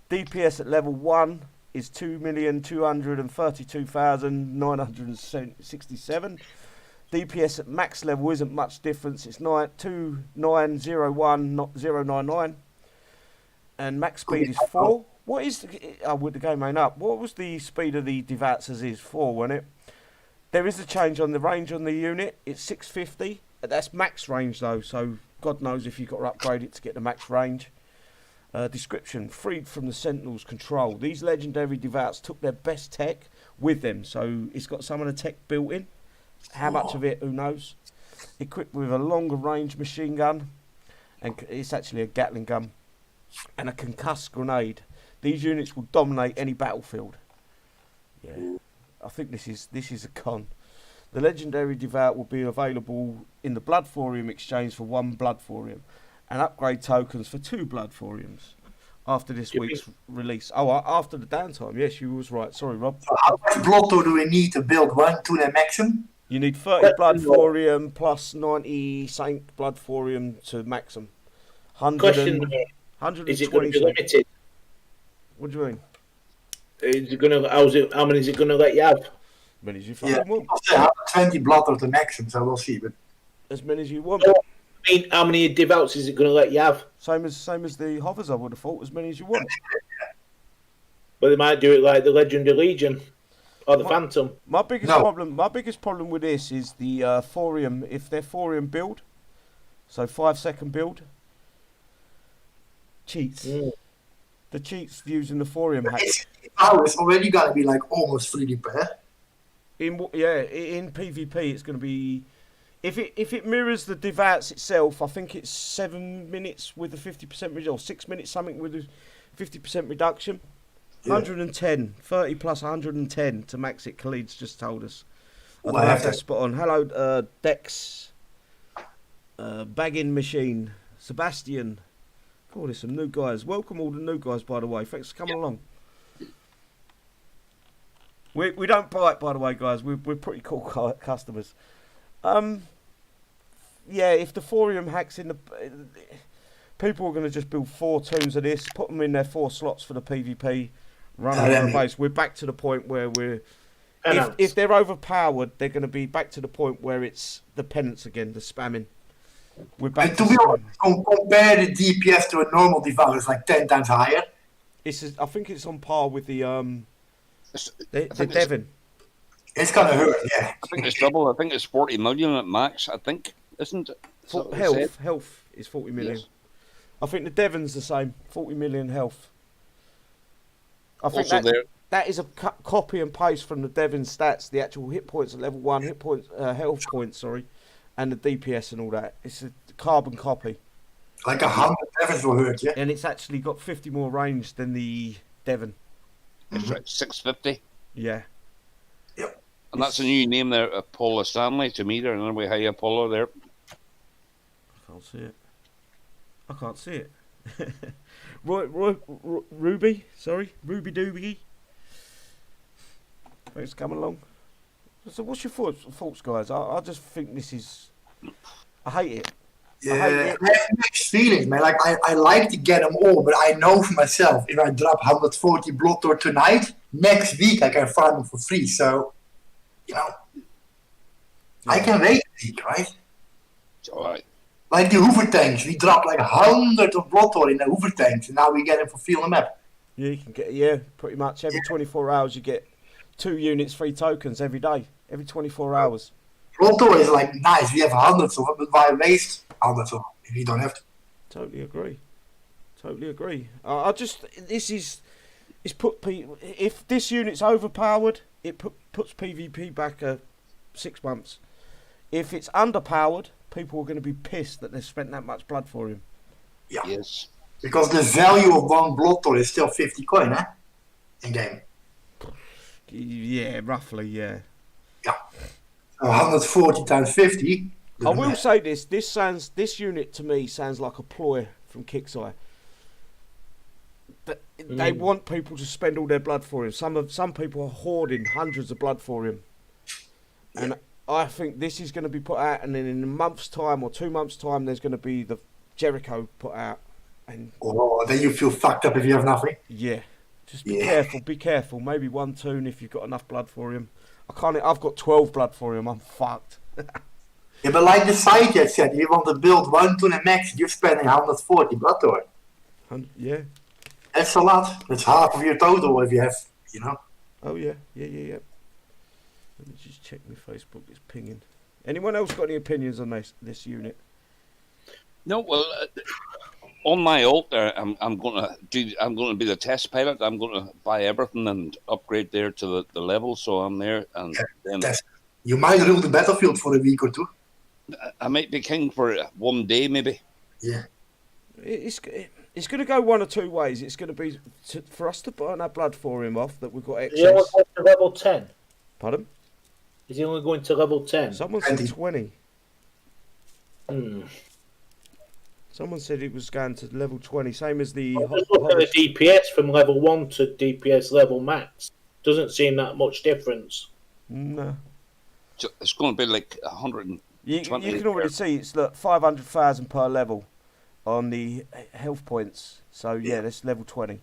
[SPEAKER 1] DPS at level 1 is 2,232,967. DPS at max level isn't much difference. It's 2901, not 099. And max speed is 4. What is with the game ain't up? What was the speed of the Devouts as is 4, wasn't it? There is a change on the range on the unit. It's 650. That's max range though, so God knows if you've got to upgrade it to get the max range. Description: freed from the Sentinel's control. These legendary Devouts took their best tech with them, so it's got some of the tech built in. How much of it, who knows? Equipped with a longer range machine gun, and it's actually a Gatling gun, and a concussed grenade. These units will dominate any battlefield. Yeah, I think this is a con. The legendary Devout will be available in the Blood Thorium exchange for 1 Blood Thorium, and upgrade tokens for 2 Blood Thoriums after this week's release. Oh, after the downtime. Yes, you was right. Sorry, Rob.
[SPEAKER 2] So how much Blood Thor do we need to build one to the maximum?
[SPEAKER 1] You need 30 Blood Thorium plus 90 Saint Blood Thorium to maximum.
[SPEAKER 5] Question: Is it going to be
[SPEAKER 1] 120.
[SPEAKER 5] limited?
[SPEAKER 1] What do you mean?
[SPEAKER 5] Is it going to? How many is it going to let you have?
[SPEAKER 1] As many as you
[SPEAKER 2] Yeah,
[SPEAKER 1] fucking want.
[SPEAKER 2] people say 120 Blood Thor to maximum, so we'll see. But
[SPEAKER 1] As many as you want.
[SPEAKER 5] I mean, how many Devouts is it going to let you have?
[SPEAKER 1] Same as the hovers, I would have thought. As many as you want.
[SPEAKER 5] But they might do it like the Legendary Legion. Or the Phantom.
[SPEAKER 1] My biggest
[SPEAKER 2] No.
[SPEAKER 1] problem with this is the thorium. If they're thorium build, so 5-second build, cheats. The cheats using the thorium hack.
[SPEAKER 2] It's hours already gonna be like almost 3D per.
[SPEAKER 1] In PvP, it's going to be if it mirrors the Devouts itself. I think it's 7 minutes with a 50% reduction, or 6 minutes something with a 50% reduction.
[SPEAKER 2] Yeah.
[SPEAKER 1] 110, 30 plus 110 to max it. Khalid's just told us. I
[SPEAKER 2] Oh,
[SPEAKER 1] don't
[SPEAKER 2] I
[SPEAKER 1] know
[SPEAKER 2] have
[SPEAKER 1] if that's
[SPEAKER 2] that.
[SPEAKER 1] spot on. Hello, Dex, Bagging Machine, Sebastian. Oh, there's some new guys. Welcome all the new guys, by the way. Thanks for coming along. We don't bite, by the way, guys. We're pretty cool customers. Yeah, if the thorium hacks in the... People are going to just build 4 tombs of this, put them in their 4 slots for the PvP, run over a base. We're back to the point where we're... If they're overpowered, they're going to be back to the point where it's the penance again, the spamming. We're back
[SPEAKER 2] And
[SPEAKER 1] to
[SPEAKER 2] to be
[SPEAKER 1] spamming.
[SPEAKER 2] honest, compare the DPS to a normal Devout, it's like 10 times higher.
[SPEAKER 1] I think it's on par with the
[SPEAKER 3] think
[SPEAKER 1] Devon.
[SPEAKER 2] It's gonna hurt, yeah.
[SPEAKER 3] I think it's double. I think it's 40 million at max. I think, isn't it? Is that what they said?
[SPEAKER 1] Health is 40 million.
[SPEAKER 3] Yes.
[SPEAKER 1] I think the Devon's the same, 40 million health. I think
[SPEAKER 3] Also,
[SPEAKER 1] that is a copy and paste from the Devon stats, the actual hit points at level 1, health points, and the DPS and all that. It's a carbon copy.
[SPEAKER 2] Like 100 levels will hurt, yeah.
[SPEAKER 1] And it's actually got 50 more range than the Devon.
[SPEAKER 3] it's like 650.
[SPEAKER 1] Yeah.
[SPEAKER 2] Yep.
[SPEAKER 3] And that's a new name there, Apollo Stanley, to me there. And then we hire Apollo there.
[SPEAKER 1] I can't see it. I can't see it. Ruby Doobie. Thanks for coming along. So what's your thoughts, guys? I just think this is... I hate it.
[SPEAKER 2] Yeah,
[SPEAKER 1] I hate it.
[SPEAKER 2] I have mixed feelings, man. Like, I like to get them all, but I know for myself, if I drop 140 Blood Door tonight, next week I can farm them for free. So, I can wait a week, right?
[SPEAKER 3] It's all right.
[SPEAKER 2] Like the Hoover tanks, we dropped like 100 of Blood Door in the Hoover tanks, and now we get them for free on the map.
[SPEAKER 1] Yeah, you can get pretty much every 24 hours you get 2 units, 3 tokens every day, every 24 hours.
[SPEAKER 2] Blood Door is like nice, we have hundreds of them, but why waste hundreds of them if you don't have to?
[SPEAKER 1] Totally agree. I just if this unit's overpowered, it puts PvP back 6 months. If it's underpowered, people are going to be pissed that they've spent that much blood for him.
[SPEAKER 2] Yeah.
[SPEAKER 3] Yes.
[SPEAKER 2] Because the value of one Blood Door is still 50 coin, eh? In game.
[SPEAKER 1] Yeah, roughly, yeah.
[SPEAKER 2] Yeah. 140 times 50.
[SPEAKER 1] I will say this unit to me sounds like a ploy from Kixeye. But they want people to spend all their blood for him. Some people are hoarding hundreds of blood for him. And I think this is going to be put out, and then in a month's time or 2 months' time, there's going to be the Jericho put out. And
[SPEAKER 2] then you feel fucked up if you have nothing.
[SPEAKER 1] yeah, just be careful. Be careful. Maybe 1 toon if you've got enough blood for him. I've got 12 blood for him. I'm fucked.
[SPEAKER 2] Yeah, but like the side yet said, if you want to build 1 toon and max, you're spending 140 blood door.
[SPEAKER 1] Yeah.
[SPEAKER 2] That's a lot. That's half of your total if you have,
[SPEAKER 1] Oh yeah. Let me just check my Facebook. It's pinging. Anyone else got any opinions on this unit?
[SPEAKER 3] No, well, on my alt there, I'm going to be the test pilot. I'm going to buy everything and upgrade there to the level. So I'm there, and then
[SPEAKER 2] you might rule the battlefield for a week or 2.
[SPEAKER 3] I might be king for 1 day, maybe.
[SPEAKER 2] Yeah.
[SPEAKER 1] It's going to go 1 or 2 ways. It's going to be for us to burn our blood for him off that we've got
[SPEAKER 5] Is he only
[SPEAKER 1] excess.
[SPEAKER 5] going to level 10?
[SPEAKER 1] Pardon?
[SPEAKER 5] Is he only going to level 10?
[SPEAKER 1] Someone said 20.
[SPEAKER 5] Hmm.
[SPEAKER 1] Someone said it was going to level 20, same as the...
[SPEAKER 5] Well, just look at the DPS from level 1 to DPS level max. Doesn't seem that much difference.
[SPEAKER 1] No.
[SPEAKER 3] So it's going to be like 120.
[SPEAKER 1] You can already see it's 500,000 per level on the health points. So yeah, that's level 20.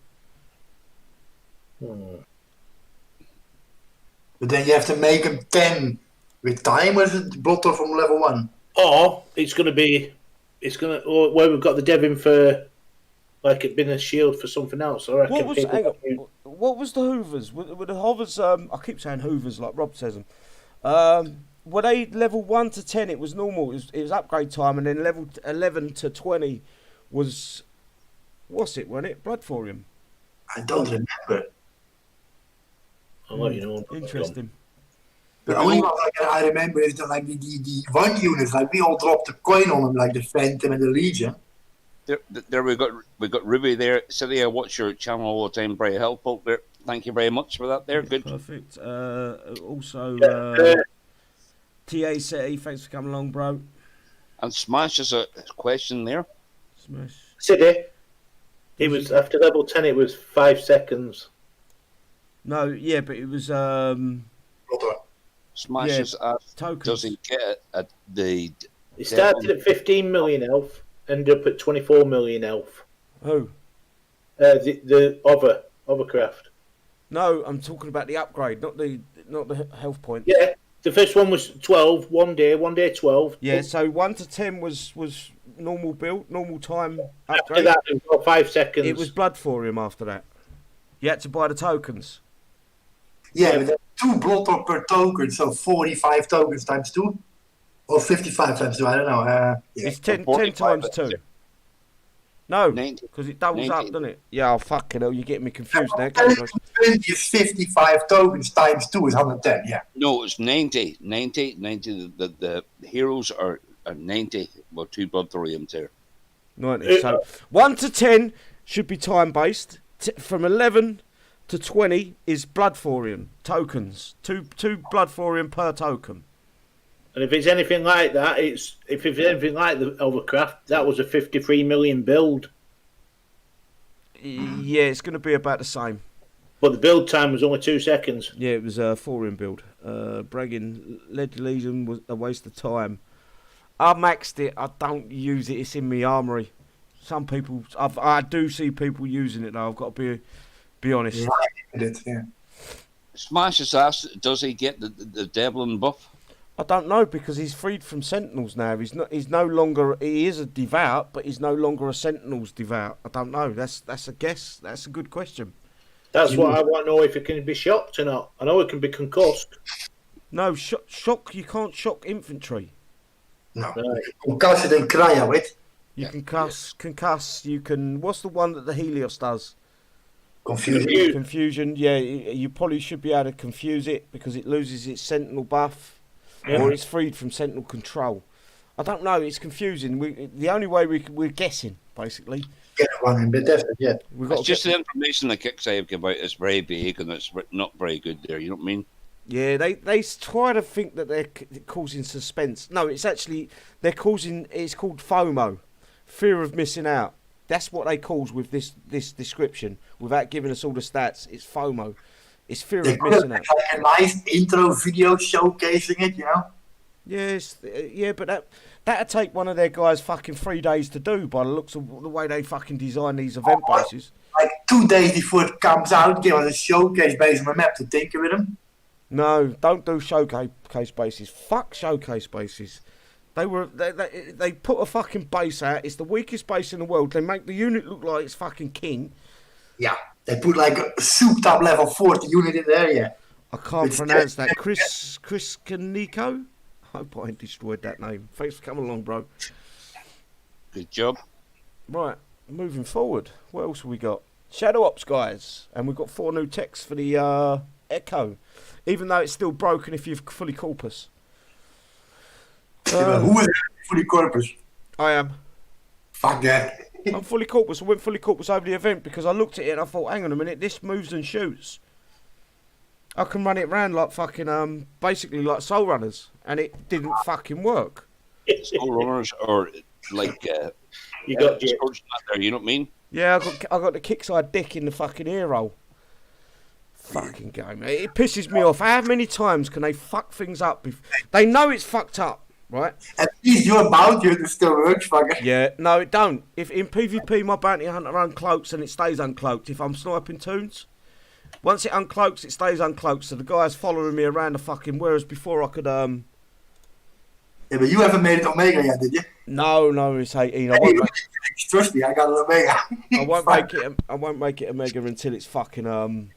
[SPEAKER 2] But then you have to make them 10 with time, or is it Blood Door from level 1?
[SPEAKER 5] Or where we've got the Devon for, like it been a shield for something else. I reckon
[SPEAKER 1] Hang on. what was the Hoovers? Were the Hovers? I keep saying Hoovers like Rob says them. Were they level 1 to 10? It was normal. It was upgrade time, and then level 11 to 20 was what's it? Wasn't it Blood Thorium?
[SPEAKER 2] I don't remember.
[SPEAKER 5] I'll let you know.
[SPEAKER 1] Interesting.
[SPEAKER 2] The only one I remember is the one units. Like we all dropped a coin on them, like the Phantom and the Legion.
[SPEAKER 3] There we got Ruby there. City, I watch your channel all the time. Very helpful there. Thank you very much for that. There, good.
[SPEAKER 1] Perfect. Also, TA City, thanks for coming along, bro.
[SPEAKER 3] And Smash is a question there.
[SPEAKER 1] Smash.
[SPEAKER 5] City. It was after level 10. It was 5 seconds.
[SPEAKER 1] No, yeah, but it was
[SPEAKER 3] Smash
[SPEAKER 1] yeah,
[SPEAKER 3] is asked,
[SPEAKER 1] tokens.
[SPEAKER 3] does he get the?
[SPEAKER 5] It started at 15 million elf, ended up at 24 million elf.
[SPEAKER 1] Who?
[SPEAKER 5] The hovercraft.
[SPEAKER 1] No, I'm talking about the upgrade, not the health point.
[SPEAKER 5] Yeah, the first one was 12, one day 12.
[SPEAKER 1] Yeah, so 1 to 10 was normal build, normal time
[SPEAKER 5] After
[SPEAKER 1] upgrade.
[SPEAKER 5] that, it was 5 seconds.
[SPEAKER 1] It was Blood Thorium after that. You had to buy the tokens.
[SPEAKER 2] Yeah, but 2 blood per token, so 45 tokens times 2. Or 55 times 2, I don't know. Yeah.
[SPEAKER 1] It's 10
[SPEAKER 3] 45,
[SPEAKER 1] times 2. No,
[SPEAKER 3] 90.
[SPEAKER 1] because it doubles
[SPEAKER 3] 90.
[SPEAKER 1] up, doesn't it? Yeah, oh, fucking hell, you're getting me confused now.
[SPEAKER 2] 20 is 55 tokens times 2 is 110, yeah.
[SPEAKER 3] No, it's 90. 90. The heroes are 90. Well, 2 blood thoriums there.
[SPEAKER 1] 90. So 1 to 10 should be time based. From 11 to 20 is Blood Thorium tokens. Two Blood Thorium per token.
[SPEAKER 5] And if it's anything like that, if it's anything like the hovercraft, that was a 53 million build.
[SPEAKER 1] Yeah, it's going to be about the same.
[SPEAKER 5] But the build time was only 2 seconds.
[SPEAKER 1] Yeah, it was a Thorium build. Bragging Lead Legion was a waste of time. I maxed it. I don't use it. It's in my armory. Some people, I do see people using it though. I've got to be honest.
[SPEAKER 2] Yeah.
[SPEAKER 3] Smash is asked, does he get the Devlin buff?
[SPEAKER 1] I don't know because he's freed from Sentinels now. He's no longer. He is a Devout, but he's no longer a Sentinels Devout. I don't know. That's a guess. That's a good question.
[SPEAKER 5] That's what I want to know, if it can be shocked or not. I know it can be concussed.
[SPEAKER 1] No, shock. You can't shock infantry.
[SPEAKER 2] No.
[SPEAKER 5] Right.
[SPEAKER 2] Concuss it and cry with.
[SPEAKER 1] You can concuss. You can. What's the one that the Helios does?
[SPEAKER 2] Confusion.
[SPEAKER 1] Confusion. Yeah, you probably should be able to confuse it because it loses its Sentinel buff, or it's freed from Sentinel control. I don't know. It's confusing. The only way we're guessing basically.
[SPEAKER 2] Get one in Bethesda, yeah.
[SPEAKER 3] It's just the information the Kicksave give out is very vague and it's not very good there. You know what I mean?
[SPEAKER 1] Yeah, they try to think that they're causing suspense. No, it's actually they're causing. It's called FOMO, fear of missing out. That's what they cause with this description. Without giving us all the stats, it's FOMO. It's fear of missing out.
[SPEAKER 2] Like a nice intro video showcasing it, you know.
[SPEAKER 1] Yes, yeah, but that'd take one of their guys fucking 3 days to do by the looks of the way they fucking design these event bases.
[SPEAKER 2] Like 2 days before it comes out, give us a showcase based on the map to tinker with them.
[SPEAKER 1] No, don't do showcase bases. Fuck showcase bases. They put a fucking base out. It's the weakest base in the world. They make the unit look like it's fucking king.
[SPEAKER 2] Yeah, they put like a souped up level 40 unit in there, yeah.
[SPEAKER 1] I can't pronounce that. Chris Kaneko? I hope I ain't destroyed that name. Thanks for coming along, bro.
[SPEAKER 3] Good job.
[SPEAKER 1] Right, moving forward. What else have we got? Shadow Ops, guys. And we've got 4 new techs for the Echo. Even though it's still broken if you're fully corpus.
[SPEAKER 2] Who is fully corpus?
[SPEAKER 1] I am.
[SPEAKER 2] Fuck that.
[SPEAKER 1] I'm fully corpus. I went fully corpus over the event because I looked at it and I thought, hang on a minute, this moves and shoots. I can run it around like fucking, basically like Soul Runners. And it didn't fucking work.
[SPEAKER 3] Soul Runners are like,
[SPEAKER 5] You got
[SPEAKER 3] there, you know what I mean?
[SPEAKER 1] Yeah, I got the kickside dick in the fucking ear roll. Fucking game. It pisses me off. How many times can they fuck things up? They know it's fucked up, right?
[SPEAKER 2] At least your bounty hunter still works, fucker.
[SPEAKER 1] Yeah, no, it don't. If in PvP my bounty hunter uncloaks and it stays uncloaked. If I'm sniping toons, once it uncloaks, it stays uncloaked. So the guy's following me around the fucking. Whereas before I could
[SPEAKER 2] Yeah, but you haven't made it Omega yet, did you?
[SPEAKER 1] No, it's 18.
[SPEAKER 2] Trust me, I got an Omega.
[SPEAKER 1] I won't make it. I won't make it Omega until it's fucking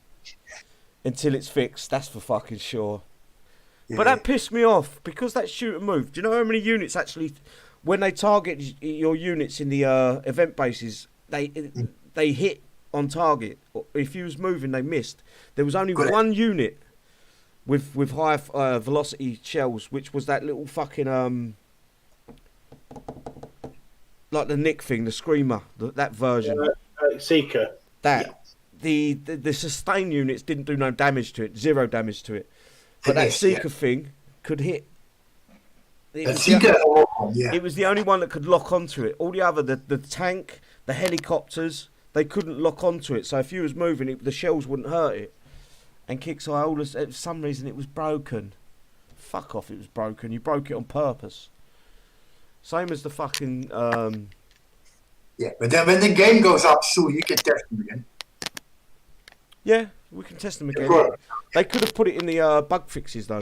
[SPEAKER 1] until it's fixed. That's for fucking sure.
[SPEAKER 2] Yeah.
[SPEAKER 1] But that pissed me off because that shooter moved. Do you know how many units actually, when they target your units in the event bases, they hit on target. If you was moving, they missed. There was only one unit with high velocity shells, which was that little fucking like the Nick thing, the Screamer, that version.
[SPEAKER 5] Seeker.
[SPEAKER 1] That the sustain units didn't do no damage to it, 0 damage to it. But that Seeker thing could hit. It was the only one that could lock onto it. All the other, the tank, the helicopters, they couldn't lock onto it. So if you was moving, the shells wouldn't hurt it. And Kixeye, for some reason, it was broken. Fuck off, it was broken. You broke it on purpose. Same as the fucking...
[SPEAKER 2] Yeah, but then when the game goes up soon, you can test them again.
[SPEAKER 1] Yeah, we can test them again. They could have put it in the bug fixes, though.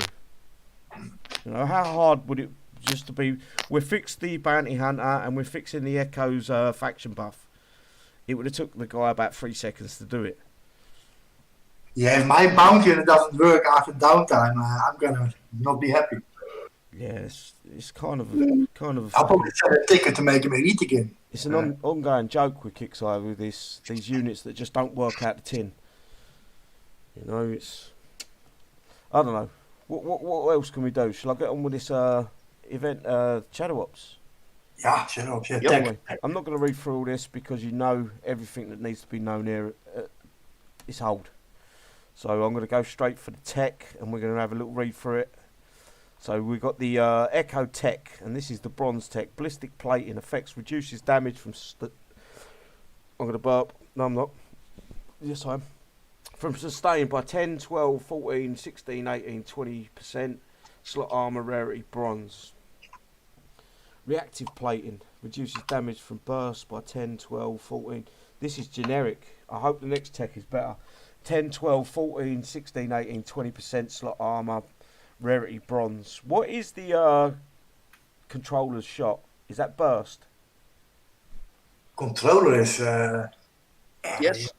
[SPEAKER 1] You know, how hard would it just to be... We fixed the Bounty Hunter and we're fixing the Echo's faction buff. It would have took the guy about 3 seconds to do it.
[SPEAKER 2] Yeah, if my bounty hunter doesn't work after downtime, I'm gonna not be happy.
[SPEAKER 1] Yeah, it's kind of...
[SPEAKER 2] I'll probably sell a ticket to make him elite again.
[SPEAKER 1] It's an ongoing joke with Kixeye with these units that just don't work out the tin. You know, it's... I don't know. What else can we do? Shall I get on with this event, Shadow Ops?
[SPEAKER 2] Yeah, Shadow Ops. Yeah,
[SPEAKER 1] Anyway, I'm not going to read through all this because you know everything that needs to be known here is old. So I'm going to go straight for the tech and we're going to have a little read through it. So we've got the Echo Tech, and this is the bronze tech. Ballistic plating effects reduces damage from... I'm going to burp. No, I'm not. Yes, I am. From sustain by 10, 12, 14, 16, 18, 20%. Slot armor rarity bronze. Reactive plating reduces damage from burst by 10, 12, 14. This is generic. I hope the next tech is better. 10, 12, 14, 16, 18, 20% slot armor rarity bronze. What is the controller's shot? Is that burst?
[SPEAKER 2] Controller is...
[SPEAKER 3] Yes.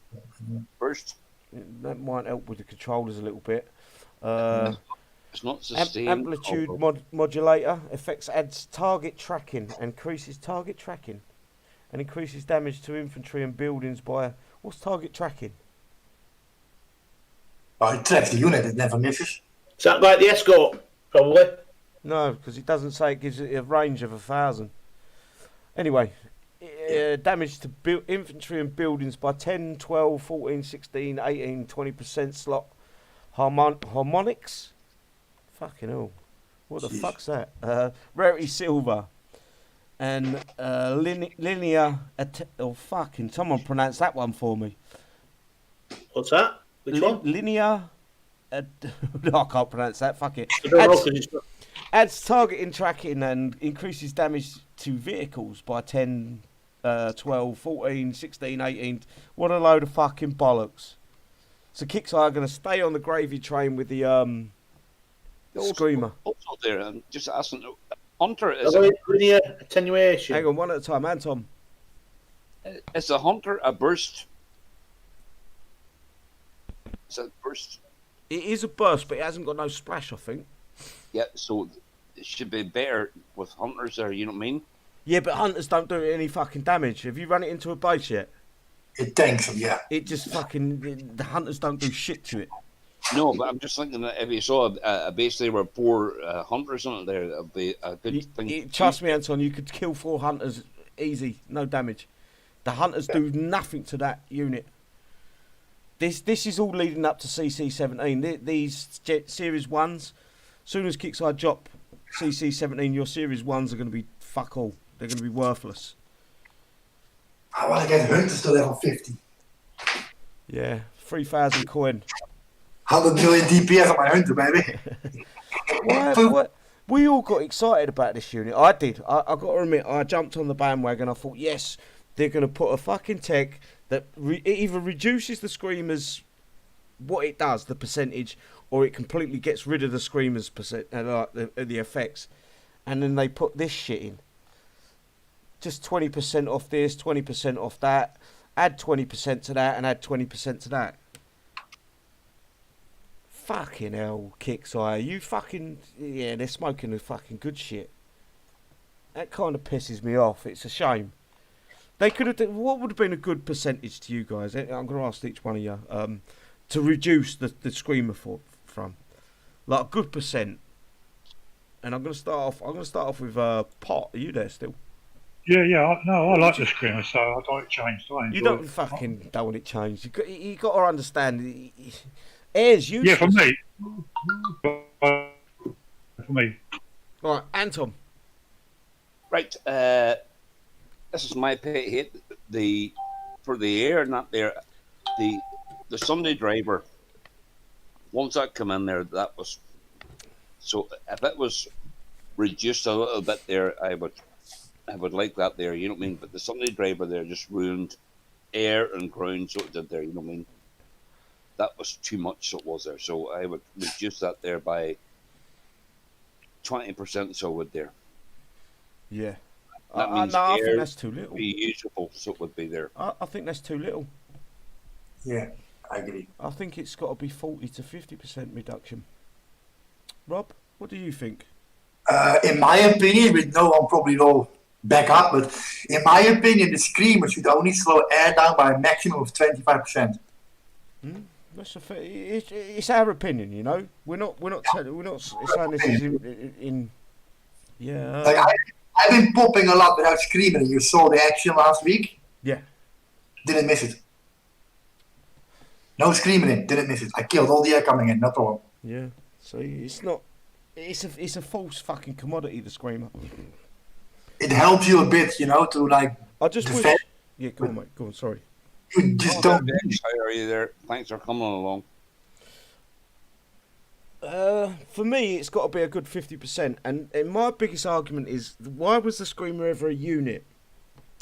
[SPEAKER 3] Burst.
[SPEAKER 1] That might help with the controllers a little bit.
[SPEAKER 3] It's not sustained.
[SPEAKER 1] Amplitude modulator effects adds target tracking, increases target tracking, and increases damage to infantry and buildings by... What's target tracking?
[SPEAKER 2] Oh, it tracks the unit, it never misses.
[SPEAKER 5] Is that like the escort, probably?
[SPEAKER 1] No, because it doesn't say it gives it a range of 1,000. Anyway, damage to infantry and buildings by 10, 12, 14, 16, 18, 20% slot harmonics. Fucking hell. What the fuck's that? Rarity silver. And linear... fucking... Someone pronounce that one for me.
[SPEAKER 5] What's that? Which one?
[SPEAKER 1] Linear... no, I can't pronounce that. Fuck it.
[SPEAKER 5] I don't know, 'cause it's not...
[SPEAKER 1] Adds targeting tracking and increases damage to vehicles by 10, 12, 14, 16, 18. What a load of fucking bollocks. So Kixeye are going to stay on the gravy train with the Screamer.
[SPEAKER 3] Also there, I'm just asking, Hunter is...
[SPEAKER 5] linear attenuation.
[SPEAKER 1] Hang on, one at a time. Anton.
[SPEAKER 3] Is the Hunter a burst? Is that burst?
[SPEAKER 1] It is a burst, but it hasn't got no splash, I think.
[SPEAKER 3] Yeah, so it should be better with Hunters there, you know what I mean?
[SPEAKER 1] Yeah, but Hunters don't do any fucking damage. Have you run it into a base yet?
[SPEAKER 2] It tanks them, yeah.
[SPEAKER 1] It just fucking... The Hunters don't do shit to it.
[SPEAKER 3] No, but I'm just thinking that if you saw a base there with 4 Hunters on it there, that would be a good thing.
[SPEAKER 1] Trust me, Anton, you could kill 4 Hunters easy, no damage. The Hunters do nothing to that unit. This is all leading up to CC17. These Series 1s, as soon as Kixeye drop CC17, your Series 1s are going to be fuck all. They're going to be worthless.
[SPEAKER 2] I want to get Hunters to level 50.
[SPEAKER 1] Yeah, 3,000 coin.
[SPEAKER 2] 100 million DPS on my Hunter, baby.
[SPEAKER 1] What? We all got excited about this unit. I did. I got to admit, I jumped on the bandwagon. I thought, yes, they're going to put a fucking tech that it either reduces the Screamers, what it does, the percentage, or it completely gets rid of the Screamers the effects. And then they put this shit in. Just 20% off this, 20% off that, add 20% to that, and add 20% to that. Fucking hell, Kixeye. You fucking... Yeah, they're smoking the fucking good shit. That kind of pisses me off. It's a shame. They could have... What would have been a good percentage to you guys? I'm going to ask each one of you. To reduce the screamer from. Like a good percent. And I'm going to start off with Pot. Are you there still?
[SPEAKER 4] Yeah. I like the screamer, so I don't change.
[SPEAKER 1] You don't fucking don't want it changed. You got to understand. Air's useless.
[SPEAKER 4] Yeah, for me. For me.
[SPEAKER 1] Right, Anton.
[SPEAKER 3] Right. This is my pet hate. For the air, not there. The Sunday driver. Once that come in there, that was. So if it was reduced a little bit there, I would like that there. You know what I mean? But the Sunday driver there just ruined air and ground. So it did there. You know what I mean? That was too much. So it was there. So I would reduce that there by 20%. So would there.
[SPEAKER 1] Yeah.
[SPEAKER 3] That means
[SPEAKER 1] no, I
[SPEAKER 3] air
[SPEAKER 1] think that's too little.
[SPEAKER 3] be usable. So it would be there.
[SPEAKER 1] I think that's too little.
[SPEAKER 2] Yeah, I agree.
[SPEAKER 1] I think it's got to be 40 to 50% reduction. Rob, what do you think?
[SPEAKER 2] In my opinion, with no one probably will back up, but in my opinion, the screamer should only slow air down by a maximum of 25%.
[SPEAKER 1] That's it's our opinion, you know. We're not saying this is in yeah.
[SPEAKER 2] Like I've been popping a lot without screaming. You saw the action last week.
[SPEAKER 1] Yeah.
[SPEAKER 2] Didn't miss it. No screaming in. Didn't miss it. I killed all the air coming in. No problem.
[SPEAKER 1] Yeah. See, it's not. It's a false fucking commodity. The screamer.
[SPEAKER 2] It helps you a bit, you know, to like.
[SPEAKER 1] I just wish.
[SPEAKER 2] defend.
[SPEAKER 1] Yeah, go on, mate. Go on. Sorry.
[SPEAKER 2] You just don't.
[SPEAKER 3] How are you there? Thanks for coming along.
[SPEAKER 1] For me, it's got to be a good 50%. And my biggest argument is, why was the screamer ever a unit?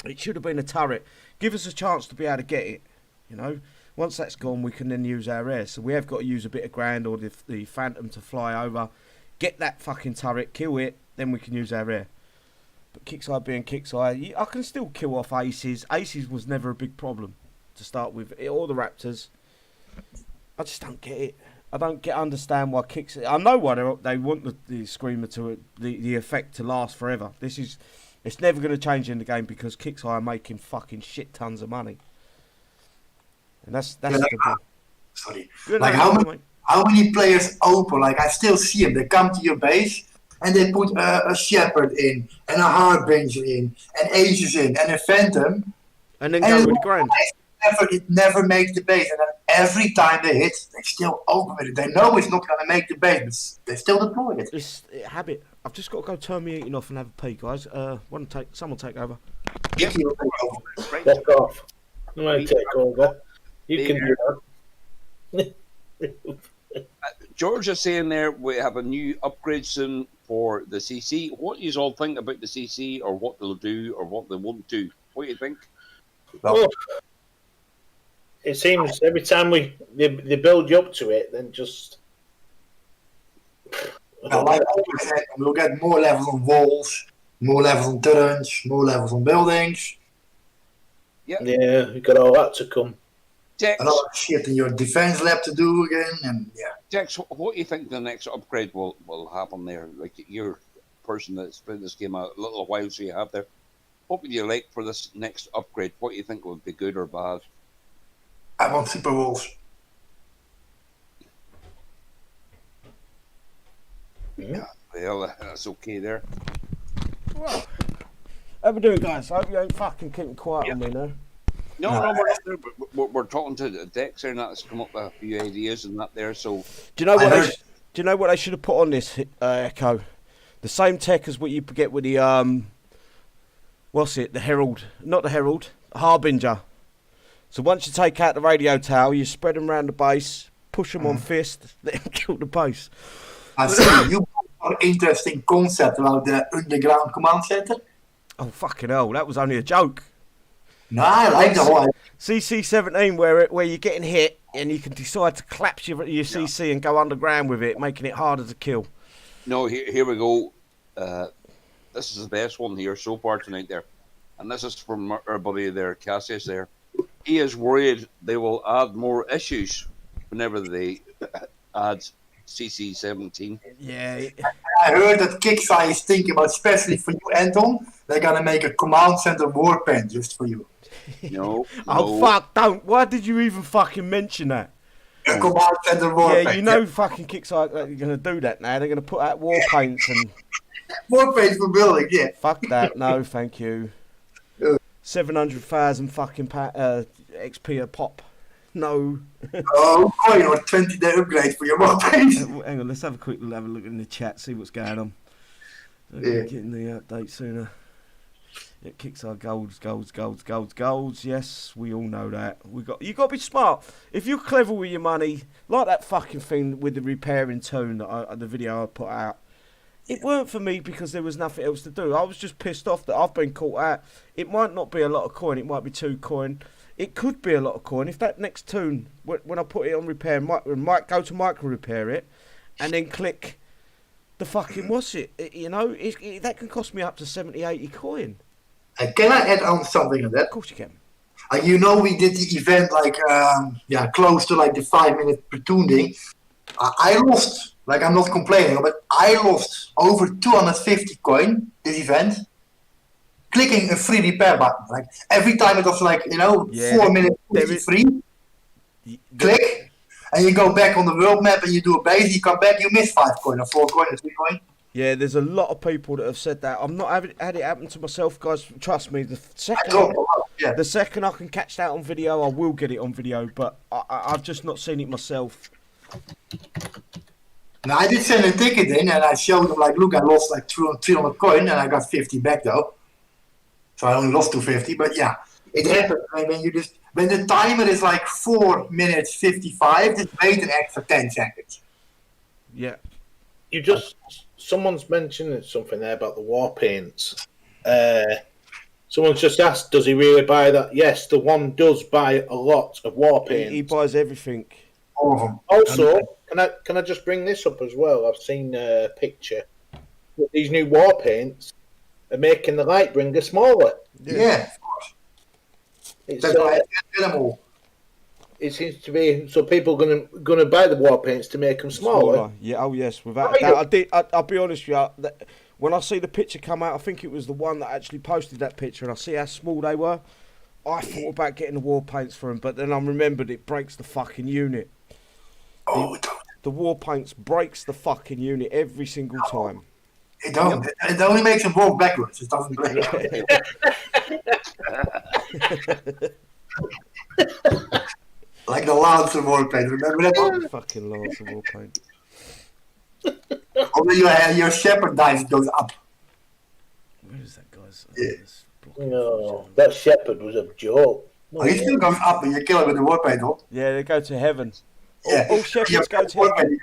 [SPEAKER 1] It should have been a turret. Give us a chance to be able to get it. You know, once that's gone, we can then use our air. So we have got to use a bit of ground or the Phantom to fly over, get that fucking turret, kill it, then we can use our air. But Kixeye being Kixeye, I can still kill off Aces. Aces was never a big problem to start with. All the Raptors. I just don't get it. I don't understand why I know why they want the screamer to the effect to last forever. It's never going to change in the game because Kixeye are making fucking shit tons of money, and that's the thing.
[SPEAKER 2] Sorry.
[SPEAKER 1] Good
[SPEAKER 2] Like
[SPEAKER 1] night,
[SPEAKER 2] how many players open? Like I still see them. They come to your base and they put a Shepherd in and a Harbinger in and Aces in and a Phantom.
[SPEAKER 1] and then go with the ground.
[SPEAKER 2] It never makes the base, and then every time they hit, they still open with it. They know it's not going to make the base, but they still deploy it.
[SPEAKER 1] It's a habit. I've just got to go turn me eating off and have a pee, guys. Someone take over.
[SPEAKER 2] If you
[SPEAKER 3] Right.
[SPEAKER 5] Fuck off. I'm going to take over. You can do that.
[SPEAKER 3] George is saying there we have a new upgrade soon for the CC. What do you all think about the CC, or what they'll do, or what they won't do? What do you think?
[SPEAKER 5] Well, it seems every time they build you up to it, then just.
[SPEAKER 2] like I always said, we'll get more levels on walls, more levels on turrets, more levels on buildings,
[SPEAKER 5] Yeah, you got all that to come.
[SPEAKER 3] Dex,
[SPEAKER 2] a lot of shit in your defense lab to do again, and yeah.
[SPEAKER 3] Dex, what do you think the next upgrade will happen there? Like, you're a person that's played this game a little while, so you have there. What would you like for this next upgrade? What do you think would be good or bad?
[SPEAKER 2] I want super walls.
[SPEAKER 3] Yeah, well, that's okay there.
[SPEAKER 1] Well, how we doing, guys? I hope you ain't fucking keeping quiet on me now.
[SPEAKER 3] No, we're not there. But we're talking to Dex there, and that's come up with a few ideas and that there. So,
[SPEAKER 1] Do you know what they should have put on this Echo? The same tech as what you get with the what's it? The Herald, not the Herald, Harbinger. So once you take out the radio tower, you spread them around the base, push them on fist, let them kill the base.
[SPEAKER 2] I see you have an interesting concept about the underground command center.
[SPEAKER 1] Oh fucking hell! That was only a joke.
[SPEAKER 2] No, I like the whole idea.
[SPEAKER 1] CC-17, where you're getting hit and you can decide to collapse your CC and go underground with it, making it harder to kill.
[SPEAKER 3] no, here we go. This is the best one here so far tonight there. And this is from our buddy there, Cassius there. He is worried they will add more issues whenever they add CC17.
[SPEAKER 1] Yeah,
[SPEAKER 2] I heard that Kickstarter is thinking about, especially for you, Anton, they're gonna make a command center warpaint just for you.
[SPEAKER 3] No.
[SPEAKER 1] oh fuck! Don't. Why did you even fucking mention that?
[SPEAKER 2] A command center warpaint.
[SPEAKER 1] Yeah, you know, fucking Kickstarter are gonna do that now. They're gonna put out war paints and
[SPEAKER 2] Warpaint for building, yeah.
[SPEAKER 1] fuck that. No, thank you. 700,000 fucking XP a pop. No.
[SPEAKER 2] Oh, coin or 20-day upgrade for your warpaint.
[SPEAKER 1] Hang on, let's have a quick have a look in the chat, see what's going on.
[SPEAKER 2] Yeah.
[SPEAKER 1] Getting the update sooner. It kicks our golds. Yes, we all know that. You got to be smart. If you're clever with your money, like that fucking thing with the repairing tune, the video I put out. It weren't for me because there was nothing else to do. I was just pissed off that I've been caught out. It might not be a lot of coin. It might be 2 coin. It could be a lot of coin. If that next tune, when I put it on repair, might go to micro repair it, and then click the fucking you know, that can cost me up to 70, 80 coin.
[SPEAKER 2] Can I add on something on that?
[SPEAKER 1] Of course you can.
[SPEAKER 2] You know, we did the event like, close to like the 5-minute platoon thing. I lost. Like, I'm not complaining, but I lost over 250 coin this event clicking a free repair button. Like, every time it was like, 4 minutes 53, click, and you go back on the world map and you do a base, you come back, you miss 5 coin or 4 coin or 3 coin.
[SPEAKER 1] Yeah, there's a lot of people that have said that. I'm not had it happen to myself, guys. Trust me. The second I can catch that on video, I will get it on video, but I've just not seen it myself.
[SPEAKER 2] Now, I did send a ticket in and I showed them, like, look, I lost like 300 coin and I got 50 back though. So I only lost 250, but yeah, it happens. I mean, when the timer is like 4 minutes 55, just wait an extra 10 seconds.
[SPEAKER 1] Yeah.
[SPEAKER 5] Someone's mentioned something there about the war paints. Someone's just asked, does he really buy that? Yes, the one does buy a lot of war paints.
[SPEAKER 1] He buys everything.
[SPEAKER 2] All of them.
[SPEAKER 5] Also, can I just bring this up as well? I've seen a picture. These new war paints are making the Lightbringer smaller.
[SPEAKER 2] Yeah, of course.
[SPEAKER 5] That's why I get them all. It seems to be so people gonna buy the war paints to make them smaller.
[SPEAKER 1] Yeah. Oh yes, without doubt. I'll be honest with you. When I see the picture come out, I think it was the one that actually posted that picture, and I see how small they were. I thought about getting the war paints for them, but then I remembered it breaks the fucking unit.
[SPEAKER 2] Oh,
[SPEAKER 1] the war paints breaks the fucking unit every single time.
[SPEAKER 2] It don't. It only makes them walk backwards. It doesn't break. Like the Lancer warpaint. Remember that one?
[SPEAKER 1] Fucking Lancer warpaint.
[SPEAKER 2] Or your Shepherd dice goes up.
[SPEAKER 1] Where is that, guys?
[SPEAKER 5] No, that Shepherd was a joke.
[SPEAKER 2] Oh, he still goes up, but you kill him with the warpaint, huh?
[SPEAKER 1] Yeah, they go to heaven.
[SPEAKER 2] Yeah.
[SPEAKER 1] All Shepherds go to heaven.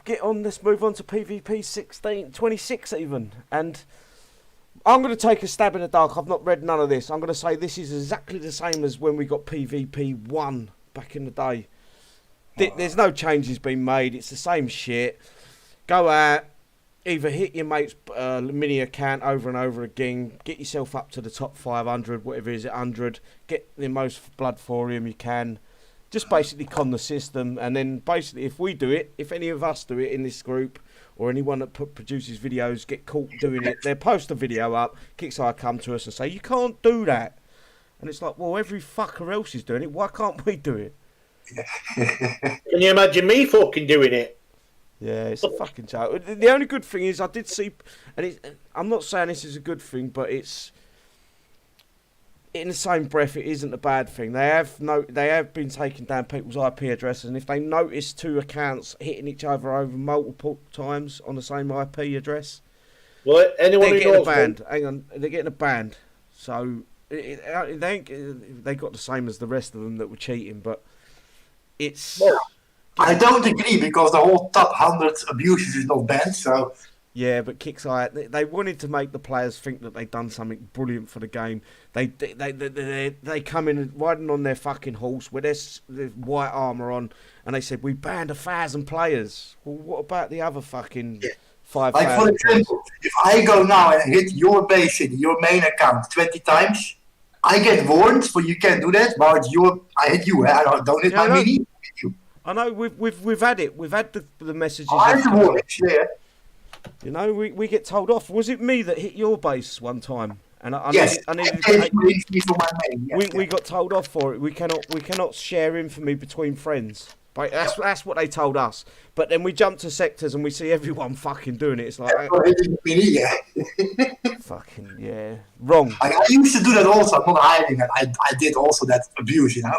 [SPEAKER 1] Get on. Let's move on to PvP 26 even, and I'm going to take a stab in the dark. I've not read none of this. I'm going to say this is exactly the same as when we got PvP 1 back in the day. There's no changes been made. It's the same shit. Go out, either hit your mate's mini account over and over again, get yourself up to the top 500, whatever it is, 100, get the most blood thorium you can. Just basically con the system, and then basically if we do it, if any of us do it in this group, or anyone that produces videos get caught doing it, they'll post a video up, Kickstarter come to us and say, you can't do that. And it's like, well, every fucker else is doing it, why can't we do it?
[SPEAKER 5] Can you imagine me fucking doing it?
[SPEAKER 1] Yeah, it's a fucking joke. The only good thing is I did see, and I'm not saying this is a good thing, but it's, in the same breath, it isn't a bad thing. They have been taking down people's IP addresses, and if they notice 2 accounts hitting each other over multiple times on the same IP address,
[SPEAKER 5] well, anyone
[SPEAKER 1] they're
[SPEAKER 5] who
[SPEAKER 1] getting
[SPEAKER 5] knows
[SPEAKER 1] a band. Hang on, they're getting a band. So they got the same as the rest of them that were cheating, but it's.
[SPEAKER 2] Well, I don't agree because the whole top 100 abuses is not banned. So.
[SPEAKER 1] Yeah, but Kickstarter, they wanted to make the players think that they'd done something brilliant for the game. They come in riding on their fucking horse with their white armour on, and they said, we banned 1,000 players. Well, what about the other fucking 5,000?
[SPEAKER 2] Like, for example, if I go now and hit your base in your main account 20 times, I get warned, but you can't do that. But I hit you, I don't hit my mini.
[SPEAKER 1] I know we've had it. We've had the messages.
[SPEAKER 2] I had the warnings, yeah.
[SPEAKER 1] You know, we get told off. Was it me that hit your base one time? And I
[SPEAKER 2] Yes,
[SPEAKER 1] needed to take,
[SPEAKER 2] infamy for my name. Yes,
[SPEAKER 1] we got told off for it. We cannot share infamy between friends. But that's what they told us. But then we jump to sectors and we see everyone fucking doing it. It's like fucking yeah, wrong.
[SPEAKER 2] I used to do that also. I'm not hiding it. I did also that abuse, you know.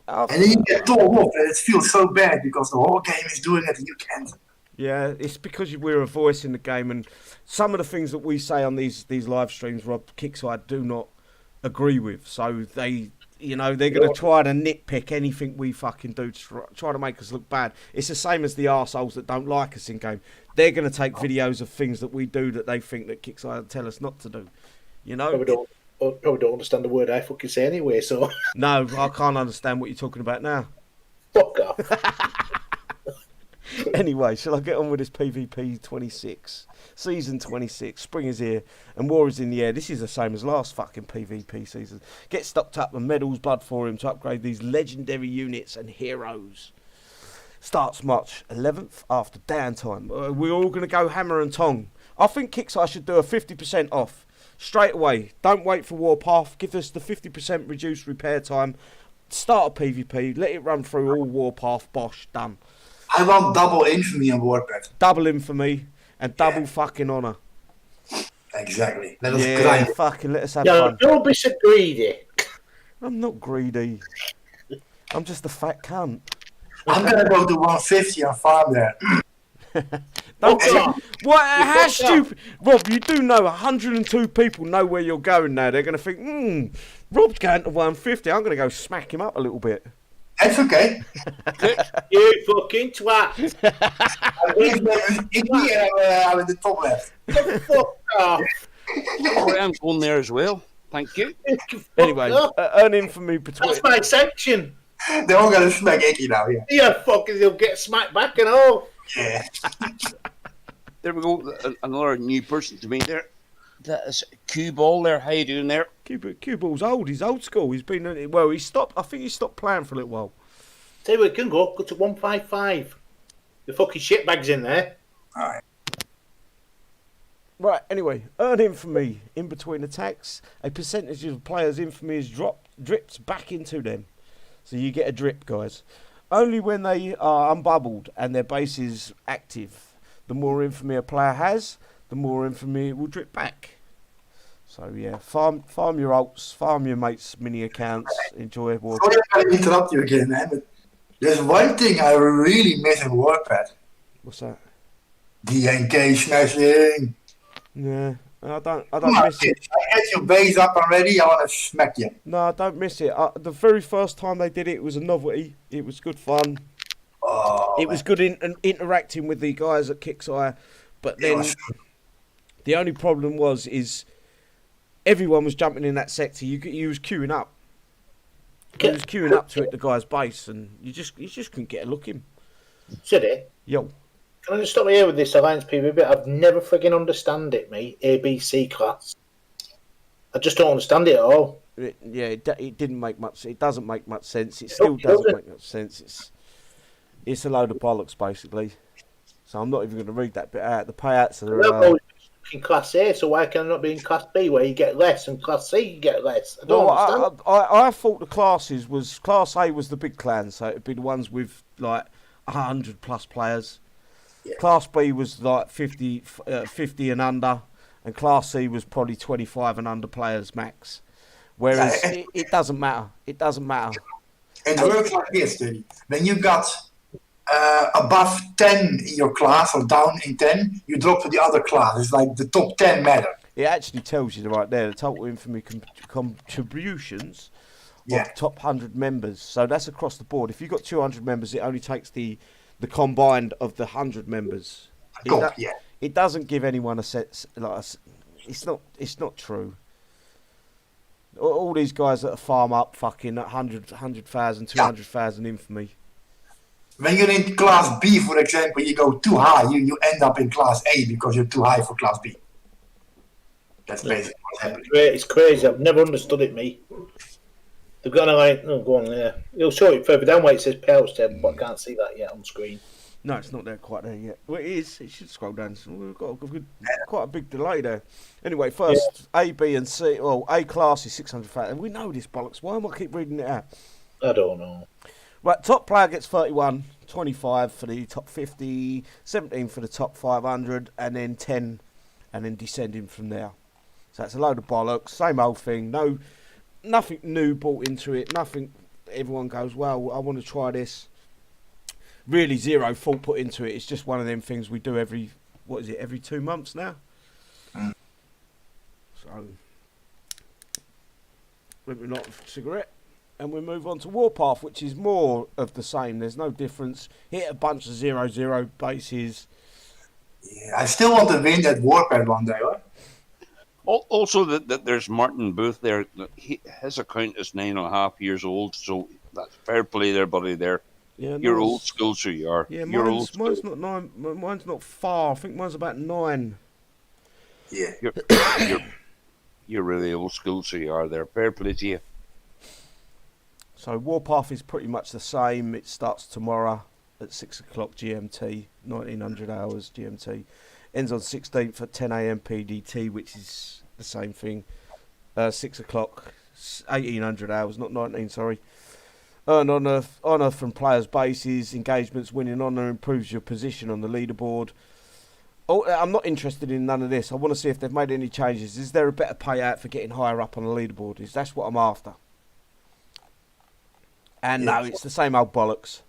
[SPEAKER 2] And then you get told off, and it feels so bad because the whole game is doing it and you can't.
[SPEAKER 1] Yeah, it's because we're a voice in the game, and some of the things that we say on these live streams, Rob, Kickside do not agree with. So they're going to try to nitpick anything we fucking do to try to make us look bad. It's the same as the arseholes that don't like us in game. They're going to take videos of things that we do that they think that Kickside tell us not to do. You know?
[SPEAKER 5] Probably don't understand the word I fucking say anyway, so...
[SPEAKER 1] No, I can't understand what you're talking about now.
[SPEAKER 5] Fuck off.
[SPEAKER 1] Anyway, shall I get on with this PvP 26? Season 26, spring is here, and war is in the air. This is the same as last fucking PvP season. Get stocked up with medals, blood thorium to upgrade these legendary units and heroes. Starts March 11th after downtime. We're all going to go hammer and tong. I think Kickstarter should do a 50% off. Straight away. Don't wait for Warpath. Give us the 50% reduced repair time. Start a PvP. Let it run through all Warpath. Bosh. Done.
[SPEAKER 2] I want double infamy on Warpath.
[SPEAKER 1] Double infamy and double fucking honour.
[SPEAKER 2] Exactly. Let us grind it.
[SPEAKER 1] Fucking let us have fun.
[SPEAKER 5] Don't be so greedy.
[SPEAKER 1] I'm not greedy. I'm just a fat cunt.
[SPEAKER 2] I'm going to go to 150 and farm there.
[SPEAKER 1] What? How stupid. Rob, you do know 102 people know where you're going now. They're going to think, Rob's going to 150. I'm going to go smack him up a little bit.
[SPEAKER 2] That's okay.
[SPEAKER 5] You fucking twat.
[SPEAKER 2] I'm in the top left.
[SPEAKER 5] Fuck off.
[SPEAKER 3] I'm going there as well. Thank you.
[SPEAKER 1] Anyway, earn infamy between...
[SPEAKER 5] That's my section.
[SPEAKER 2] They're all going to smack Icky now, yeah.
[SPEAKER 5] Yeah, fucking, they'll get smacked back and all.
[SPEAKER 2] Yeah.
[SPEAKER 3] There we go. Another new person to me there. That is Cue Ball there. How you doing there?
[SPEAKER 1] Cue Ball's old. He's old school. He's been... Well, he stopped... I think he stopped playing for a little while.
[SPEAKER 5] Tell you what, can go to 155. The fucking shitbags in there.
[SPEAKER 2] Alright.
[SPEAKER 1] Right, anyway, earn infamy in between attacks. A percentage of players' infamy is drips back into them. So you get a drip, guys. Only when they are unbubbled and their base is active. The more infamy a player has, the more infamy it will drip back. So yeah, farm your alts, farm your mates' mini accounts, enjoy Warpath.
[SPEAKER 2] Sorry I'm going to interrupt you again, man, but there's one thing I really miss in Warpath.
[SPEAKER 1] What's that?
[SPEAKER 2] DNK smashing.
[SPEAKER 1] Yeah, I don't miss it.
[SPEAKER 2] I had your base up already, I want to smack you.
[SPEAKER 1] No, I don't miss it. The very first time they did it, it was a novelty. It was good fun.
[SPEAKER 2] Oh,
[SPEAKER 1] it was good interacting with the guys at Kicksire. But then the only problem is everyone was jumping in that sector. You was queuing up. You was queuing up to hit the guy's base, and you just couldn't get a look in.
[SPEAKER 5] City?
[SPEAKER 1] Yo.
[SPEAKER 5] Can I just stop here with this Alliance PvP? I've never frigging understand it, mate. ABC class. I just don't understand it at all.
[SPEAKER 1] It didn't make much. It doesn't make much sense. It still doesn't make much sense. It's a load of bollocks, basically. So I'm not even going to read that bit out. The payouts are...
[SPEAKER 5] in Class A, so why can I not be in Class B where you get less and Class C you get less? I don't understand.
[SPEAKER 1] I thought the classes was... Class A was the big clan, so it'd be the ones with like 100 plus players. Yeah. Class B was like 50 and under, and Class C was probably 25 and under players max. Whereas it doesn't matter. It doesn't matter.
[SPEAKER 2] And it works like this, dude. When you got above 10 in your class or down in 10, you drop to the other class. It's like the top 10 matter.
[SPEAKER 1] It actually tells you right there the total infamy contributions of top 100 members. So that's across the board. If you've got 200 members, it only takes the combined of the 100 members. It doesn't give anyone a sense. Like it's not true. All these guys that farm up fucking 100,000, 200,000 infamy.
[SPEAKER 2] When you're in Class B, for example, you go too high, you end up in Class A because you're too high for Class B. That's basically what's happening.
[SPEAKER 5] It's crazy. I've never understood it, me. They've got a line. Oh, go on, yeah. You'll show it further down where it says Pals table, but I can't see that yet on screen.
[SPEAKER 1] No, it's not there quite there yet. Well, it is. It should scroll down. So we've got quite a big delay there. Anyway, first A, B, and C. Well, A class is 600,000. We know this bollocks. Why am I keep reading it out?
[SPEAKER 5] I don't know.
[SPEAKER 1] Right, top player gets 31, 25 for the top 50, 17 for the top 500, and then 10, and then descending from there. So it's a load of bollocks. Same old thing. Nothing new brought into it. Nothing. Everyone goes, well, I want to try this. Really zero thought put into it. It's just one of them things we do every 2 months now? So, let me not have a cigarette. And we move on to Warpath, which is more of the same. There's no difference. Hit a bunch of 0-0 bases.
[SPEAKER 2] Yeah, I still want to win that Warpath one day, right?
[SPEAKER 3] Also, that there's Martin Booth there. His account is 9.5 years old, so that's fair play there, buddy. There.
[SPEAKER 1] Yeah,
[SPEAKER 3] You're old school, so you are.
[SPEAKER 1] Yeah,
[SPEAKER 3] You're old school.
[SPEAKER 1] mine's not 9. Mine's not far. I think mine's about 9.
[SPEAKER 2] Yeah.
[SPEAKER 3] You're really old school, so you are there. Fair play to you.
[SPEAKER 1] So Warpath is pretty much the same. It starts tomorrow at 6 o'clock GMT, 1900 hours GMT. Ends on 16th at 10 a.m. PDT, which is the same thing. 6 o'clock, 1800 hours, not 19, sorry. Earn honour from players' bases, engagements, winning honour, improves your position on the leaderboard. Oh, I'm not interested in none of this. I want to see if they've made any changes. Is there a better payout for getting higher up on the leaderboard? That's what I'm after. And no, it's the same old bollocks.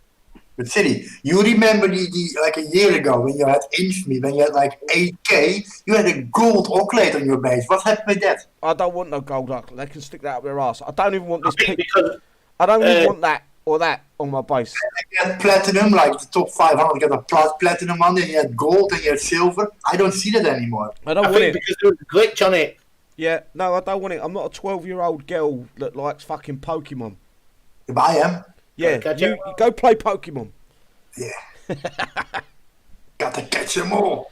[SPEAKER 2] But City, you remember the like a year ago when you had Infamy, when you had like 8K, you had a gold Ocklate on your base. What happened with that?
[SPEAKER 1] I don't want no gold Ocklate. They can stick that up their arse. I don't even want this pick.
[SPEAKER 5] Because
[SPEAKER 1] I don't even want that or that on my base.
[SPEAKER 2] You had platinum, like the top 500 got a platinum one, and you had gold and you had silver. I don't see that anymore.
[SPEAKER 1] I don't
[SPEAKER 5] I
[SPEAKER 1] want
[SPEAKER 5] think
[SPEAKER 1] it.
[SPEAKER 5] because there was a glitch on it.
[SPEAKER 1] Yeah, no, I don't want it. I'm not a 12-year-old girl that likes fucking Pokemon.
[SPEAKER 2] If I am,
[SPEAKER 1] Yeah,
[SPEAKER 5] Catch
[SPEAKER 1] you
[SPEAKER 5] it.
[SPEAKER 1] go play Pokemon.
[SPEAKER 2] yeah. Gotta catch them all.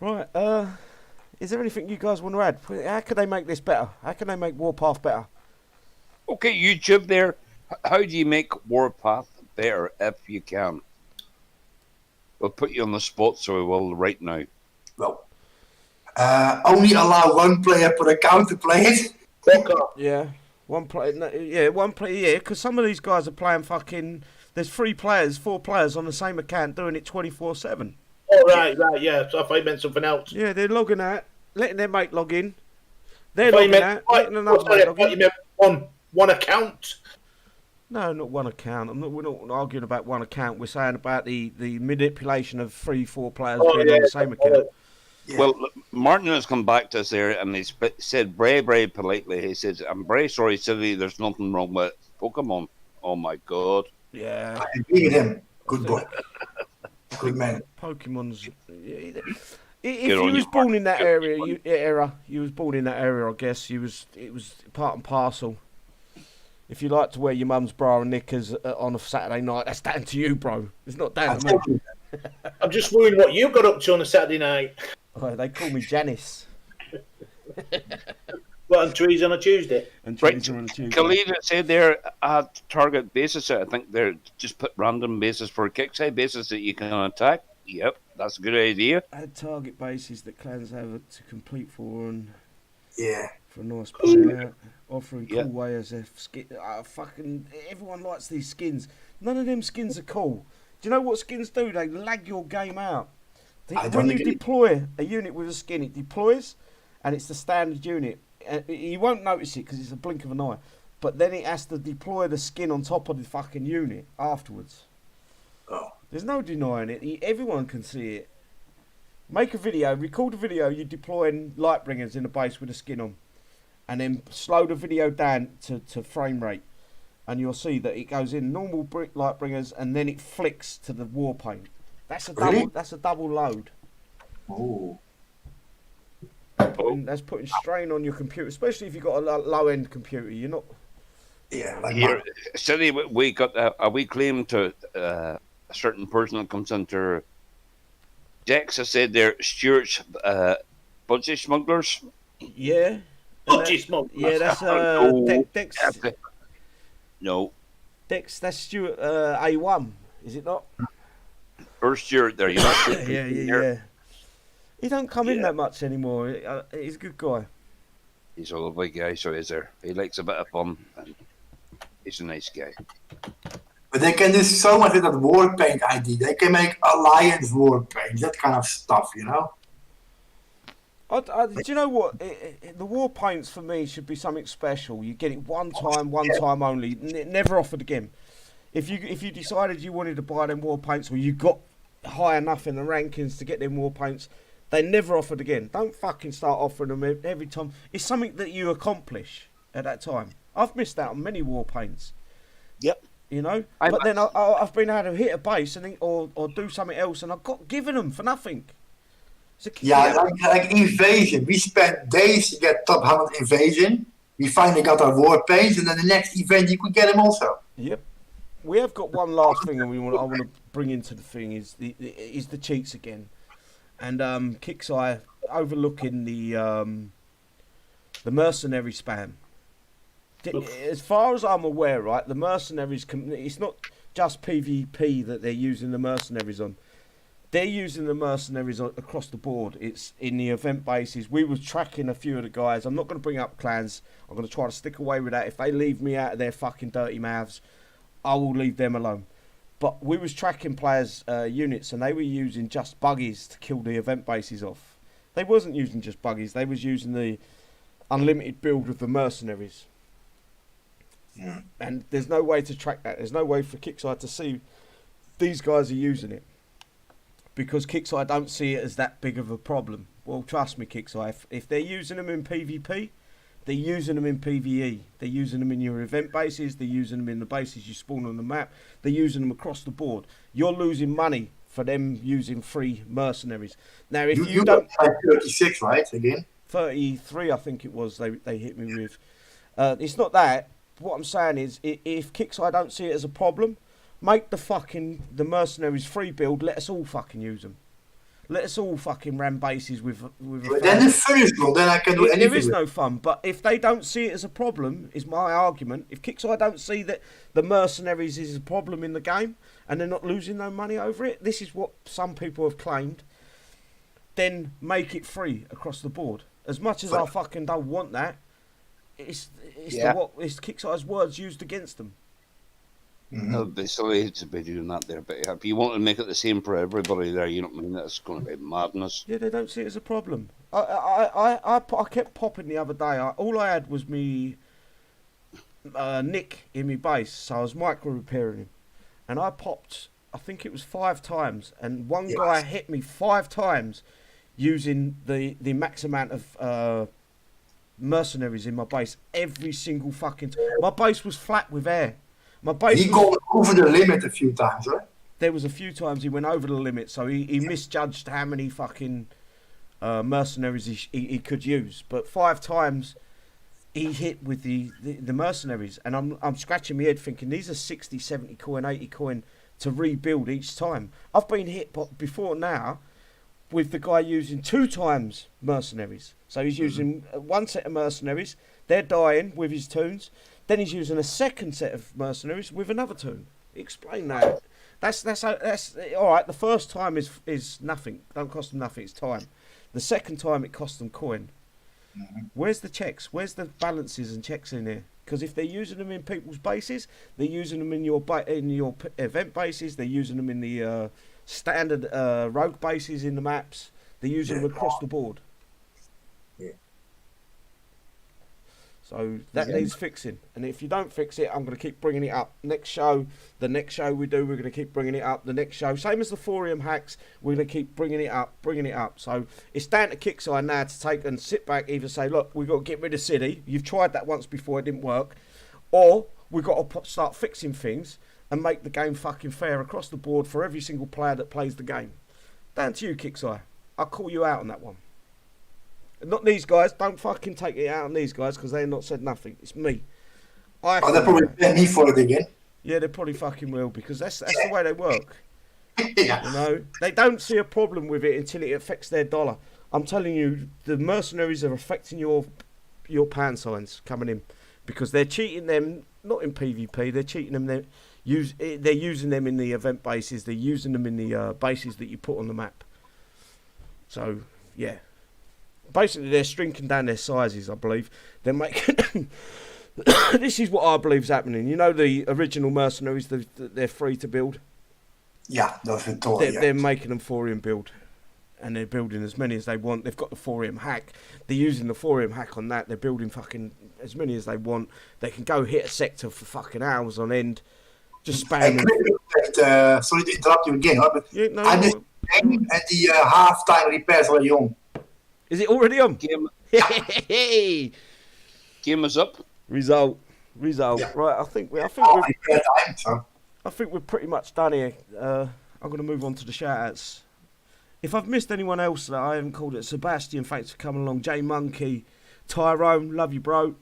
[SPEAKER 1] Right, is there anything you guys want to add? How can they make this better? How can they make Warpath better?
[SPEAKER 3] Okay, YouTube there. How do you make Warpath better if you can? We'll put you on the spot, so we will right now.
[SPEAKER 2] Well, only allow one player per account to play it.
[SPEAKER 5] Fuck off.
[SPEAKER 1] Yeah, one player. No, yeah, one player. Yeah, because some of these guys are playing fucking. There's 4 players on the same account doing it 24/7.
[SPEAKER 5] Oh, right, yeah. So I thought you meant something else.
[SPEAKER 1] Yeah, they're logging out, letting their mate log in. They're
[SPEAKER 5] I thought you
[SPEAKER 1] logging
[SPEAKER 5] meant,
[SPEAKER 1] out, letting another mate
[SPEAKER 5] I
[SPEAKER 1] log
[SPEAKER 5] thought you
[SPEAKER 1] in.
[SPEAKER 5] meant one account.
[SPEAKER 1] No, not one account. We're not arguing about one account. We're saying about the manipulation of 4 players being on the same account.
[SPEAKER 2] Yeah.
[SPEAKER 3] Well, look, Martin has come back to us there, and he said very politely, he says, I'm very sorry, City, there's nothing wrong with Pokemon. Oh my God.
[SPEAKER 1] Yeah.
[SPEAKER 2] I agree with him. Good boy. Good man.
[SPEAKER 1] Pokemon's. If
[SPEAKER 3] Good
[SPEAKER 1] you
[SPEAKER 3] on
[SPEAKER 1] was
[SPEAKER 3] you,
[SPEAKER 1] born
[SPEAKER 3] Mark.
[SPEAKER 1] in that area, you was born in that area. I guess it was part and parcel. If you like to wear your mum's bra and knickers on a Saturday night, that's down to you, bro. It's not down to me.
[SPEAKER 5] I'm just wondering what you got up to on a Saturday night.
[SPEAKER 1] Oh, they call me Janice.
[SPEAKER 5] What, on trees on a Tuesday?
[SPEAKER 1] And
[SPEAKER 3] Right,
[SPEAKER 1] Tuesday on a Tuesday.
[SPEAKER 3] Khalid said there at target bases, I think they're just put random bases for kickside bases that you can attack. Yep, that's a good idea.
[SPEAKER 1] Add target bases that clans have to complete for and
[SPEAKER 2] Yeah.
[SPEAKER 1] for a nice payout. Offering
[SPEAKER 3] Yeah.
[SPEAKER 1] cool ways if skin. Fucking everyone likes these skins. None of them skins are cool. Do you know what skins do? They lag your game out.
[SPEAKER 2] I
[SPEAKER 1] When
[SPEAKER 2] don't
[SPEAKER 1] you
[SPEAKER 2] agree.
[SPEAKER 1] deploy a unit with a skin, it deploys, and it's the standard unit. You won't notice it because it's a blink of an eye. But then it has to deploy the skin on top of the fucking unit afterwards.
[SPEAKER 2] Oh.
[SPEAKER 1] There's no denying it. Everyone can see it. Make a video, record a video, you're deploying Lightbringers in a base with a skin on. And then slow the video down to frame rate. And you'll see that it goes in normal Lightbringers and then it flicks to the Warpaint. That's a double.
[SPEAKER 2] Really?
[SPEAKER 1] That's a double load.
[SPEAKER 2] Oh.
[SPEAKER 1] And that's putting strain on your computer, especially if you've got a low-end computer. You're not.
[SPEAKER 2] Yeah, like
[SPEAKER 3] Here,
[SPEAKER 2] mine.
[SPEAKER 3] City, we got a wee claim to a certain person that comes into Dex. I said they're Stuart's budget smugglers.
[SPEAKER 1] Yeah.
[SPEAKER 5] Budgie smoke.
[SPEAKER 1] Yeah, that's
[SPEAKER 3] Oh,
[SPEAKER 1] Dex.
[SPEAKER 3] No.
[SPEAKER 1] That's Stuart A1, is it not?
[SPEAKER 3] First Stuart there, you know.
[SPEAKER 1] Yeah. He don't come in that much anymore. He's a good guy.
[SPEAKER 3] He's a lovely guy, so is there. He likes a bit of fun, and he's a nice guy.
[SPEAKER 2] But they can do so much with that war paint ID. They can make alliance war paint, that kind of stuff, you know.
[SPEAKER 1] Do you know what? The war paints for me should be something special. You get it one time only, never offered again. If you decided you wanted to buy them war paints, or you got high enough in the rankings to get them war paints, they never offered again. Don't fucking start offering them every time. It's something that you accomplish at that time. I've missed out on many war paints.
[SPEAKER 3] Yep.
[SPEAKER 1] You know, but then I've been able to hit a base and or do something else, and I've got given them for nothing.
[SPEAKER 2] Like invasion. We spent days to get top 100 invasion. We finally got our war paints, and then the next event you could get them also.
[SPEAKER 1] Yep. We have got one last thing, and I want to bring into the thing is the cheats again, and Kixeye overlooking the mercenary spam. As far as I'm aware, right, the mercenaries it's not just PvP that they're using the mercenaries on. They're using the mercenaries across the board. It's in the event bases. We was tracking a few of the guys. I'm not going to bring up clans. I'm going to try to stick away with that. If they leave me out of their fucking dirty mouths, I will leave them alone. But we was tracking players' units, and they were using just buggies to kill the event bases off. They wasn't using just buggies. They was using the unlimited build with the mercenaries. Yeah. And there's no way to track that. There's no way for Kixeye to see these guys are using it. Because Kixeye don't see it as that big of a problem. Well, trust me, Kixeye, if they're using them in PvP, they're using them in PvE. They're using them in your event bases. They're using them in the bases you spawn on the map. They're using them across the board. You're losing money for them using free mercenaries. Now, if you don't...
[SPEAKER 2] 36, right, again?
[SPEAKER 1] 33, I think it was, they hit me with. It's not that. What I'm saying is, if Kixeye don't see it as a problem, make the mercenaries free build. Let us all fucking use them. Let us all fucking ram bases with.
[SPEAKER 2] But then the fun is gone. Then I can do anything.
[SPEAKER 1] There is no fun. But if they don't see it as a problem, is my argument. If Kixeye don't see that the mercenaries is a problem in the game, and they're not losing no money over it, this is what some people have claimed. Then make it free across the board. As much as I fucking don't want that, it's Kixeye's words used against them.
[SPEAKER 3] Mm-hmm. It's silly to be doing that there, but if you want to make it the same for everybody there, you know what I mean? That's going to be madness.
[SPEAKER 1] Yeah, they don't see it as a problem. I kept popping the other day. All I had was me nick in my base, so I was micro repairing him, and I popped. I think it was 5 times, and one guy hit me 5 times using the max amount of mercenaries in my base. Every single fucking time. My base was flat with air.
[SPEAKER 2] He got over the limit a few times, right?
[SPEAKER 1] There was a few times he went over the limit, so he misjudged how many fucking mercenaries he could use. But 5 times he hit with the mercenaries, and I'm scratching my head thinking these are 60, 70 coin, 80 coin to rebuild each time. I've been hit before now with the guy using 2 times mercenaries. So he's using one set of mercenaries, they're dying with his tunes. Then he's using a second set of mercenaries with another tune. Explain that. That's all right. The first time is nothing. Don't cost them nothing. It's time. The second time it costs them coin. Mm-hmm. Where's the checks? Where's the balances and checks in here? Because if they're using them in people's bases, they're using them in your event bases. They're using them in the standard rogue bases in the maps. They're using them across the board. So that needs fixing, and if you don't fix it, I'm going to keep bringing it up. The next show we do, we're going to keep bringing it up. The next show, same as the Thorium hacks, we're going to keep bringing it up. So it's down to Kixeye now to take and sit back, either say, look, we've got to get rid of City. You've tried that once before, it didn't work. Or we've got to start fixing things and make the game fucking fair across the board for every single player that plays the game. Down to you, Kixeye. I'll call you out on that one. Not these guys. Don't fucking take it out on these guys because they've not said nothing. It's me.
[SPEAKER 2] They'll probably blame me for it again.
[SPEAKER 1] Yeah, they probably fucking will because that's the way they work.
[SPEAKER 2] Yeah.
[SPEAKER 1] You know, they don't see a problem with it until it affects their dollar. I'm telling you, the mercenaries are affecting your pound signs coming in because they're cheating them not in PvP. They're cheating them. They're using them in the event bases. They're using them in the bases that you put on the map. So yeah, basically they're shrinking down their sizes. I believe they're making. This is what I believe is happening. You know, the original mercenaries, they're free to build.
[SPEAKER 2] Yeah, those are toy.
[SPEAKER 1] They're making them thorium build, and they're building as many as they want. They've got the thorium hack. They're using the thorium hack on that. They're building fucking as many as they want. They can go hit a sector for fucking hours on end, just spamming.
[SPEAKER 2] Sorry to interrupt you again, but
[SPEAKER 1] Yeah, no,
[SPEAKER 2] I'm just and the half-time repairs already on.
[SPEAKER 1] is it already on?
[SPEAKER 3] Game is up.
[SPEAKER 1] Result.
[SPEAKER 2] Yeah.
[SPEAKER 1] Right, I think we're
[SPEAKER 2] Time, so.
[SPEAKER 1] I think we're pretty much done here. I'm going to move on to the shout-outs. If I've missed anyone else that I haven't called it, Sebastian, thanks for coming along. J Monkey, Tyrone, love you, bro.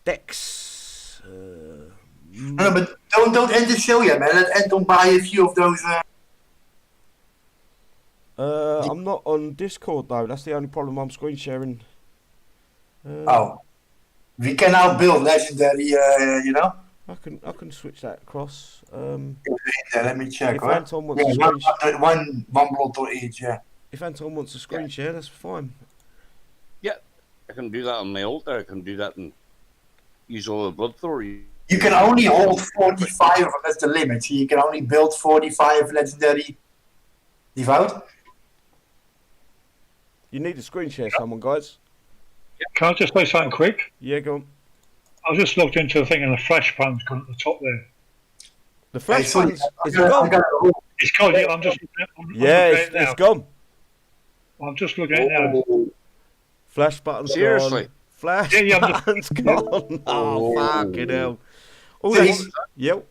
[SPEAKER 1] Dex.
[SPEAKER 2] No, but don't end the show yet, man. Let Anton buy a few of those.
[SPEAKER 1] I'm not on Discord though. That's the only problem. I'm screen sharing.
[SPEAKER 2] We can now build legendary. You know.
[SPEAKER 1] I can switch that across.
[SPEAKER 2] Let me check.
[SPEAKER 1] If
[SPEAKER 2] Huh?
[SPEAKER 1] Anton wants to screen
[SPEAKER 2] one blood to each. Yeah.
[SPEAKER 1] if Anton wants to screen share, that's fine.
[SPEAKER 3] Yeah, I can do that on my altar. I can do that and use all the blood thorium.
[SPEAKER 2] You can only hold 45 of them. That's the limit. So you can only build 45 legendary Devout.
[SPEAKER 1] You need to screen share someone, guys.
[SPEAKER 4] Can I just say something quick?
[SPEAKER 1] Yeah, go on.
[SPEAKER 4] I just looked into the thing and the flash pan's gone at the top there.
[SPEAKER 1] The flash
[SPEAKER 2] sorry,
[SPEAKER 1] buttons is it gone?
[SPEAKER 4] It's gone. Yeah, I'm just looking
[SPEAKER 1] It's gone.
[SPEAKER 4] I'm just looking at it now.
[SPEAKER 1] Flash buttons
[SPEAKER 3] Seriously?
[SPEAKER 1] gone. Flash
[SPEAKER 4] Yeah, I'm
[SPEAKER 1] buttons gone. Oh, fucking hell. Oh,
[SPEAKER 2] Please.
[SPEAKER 1] yep.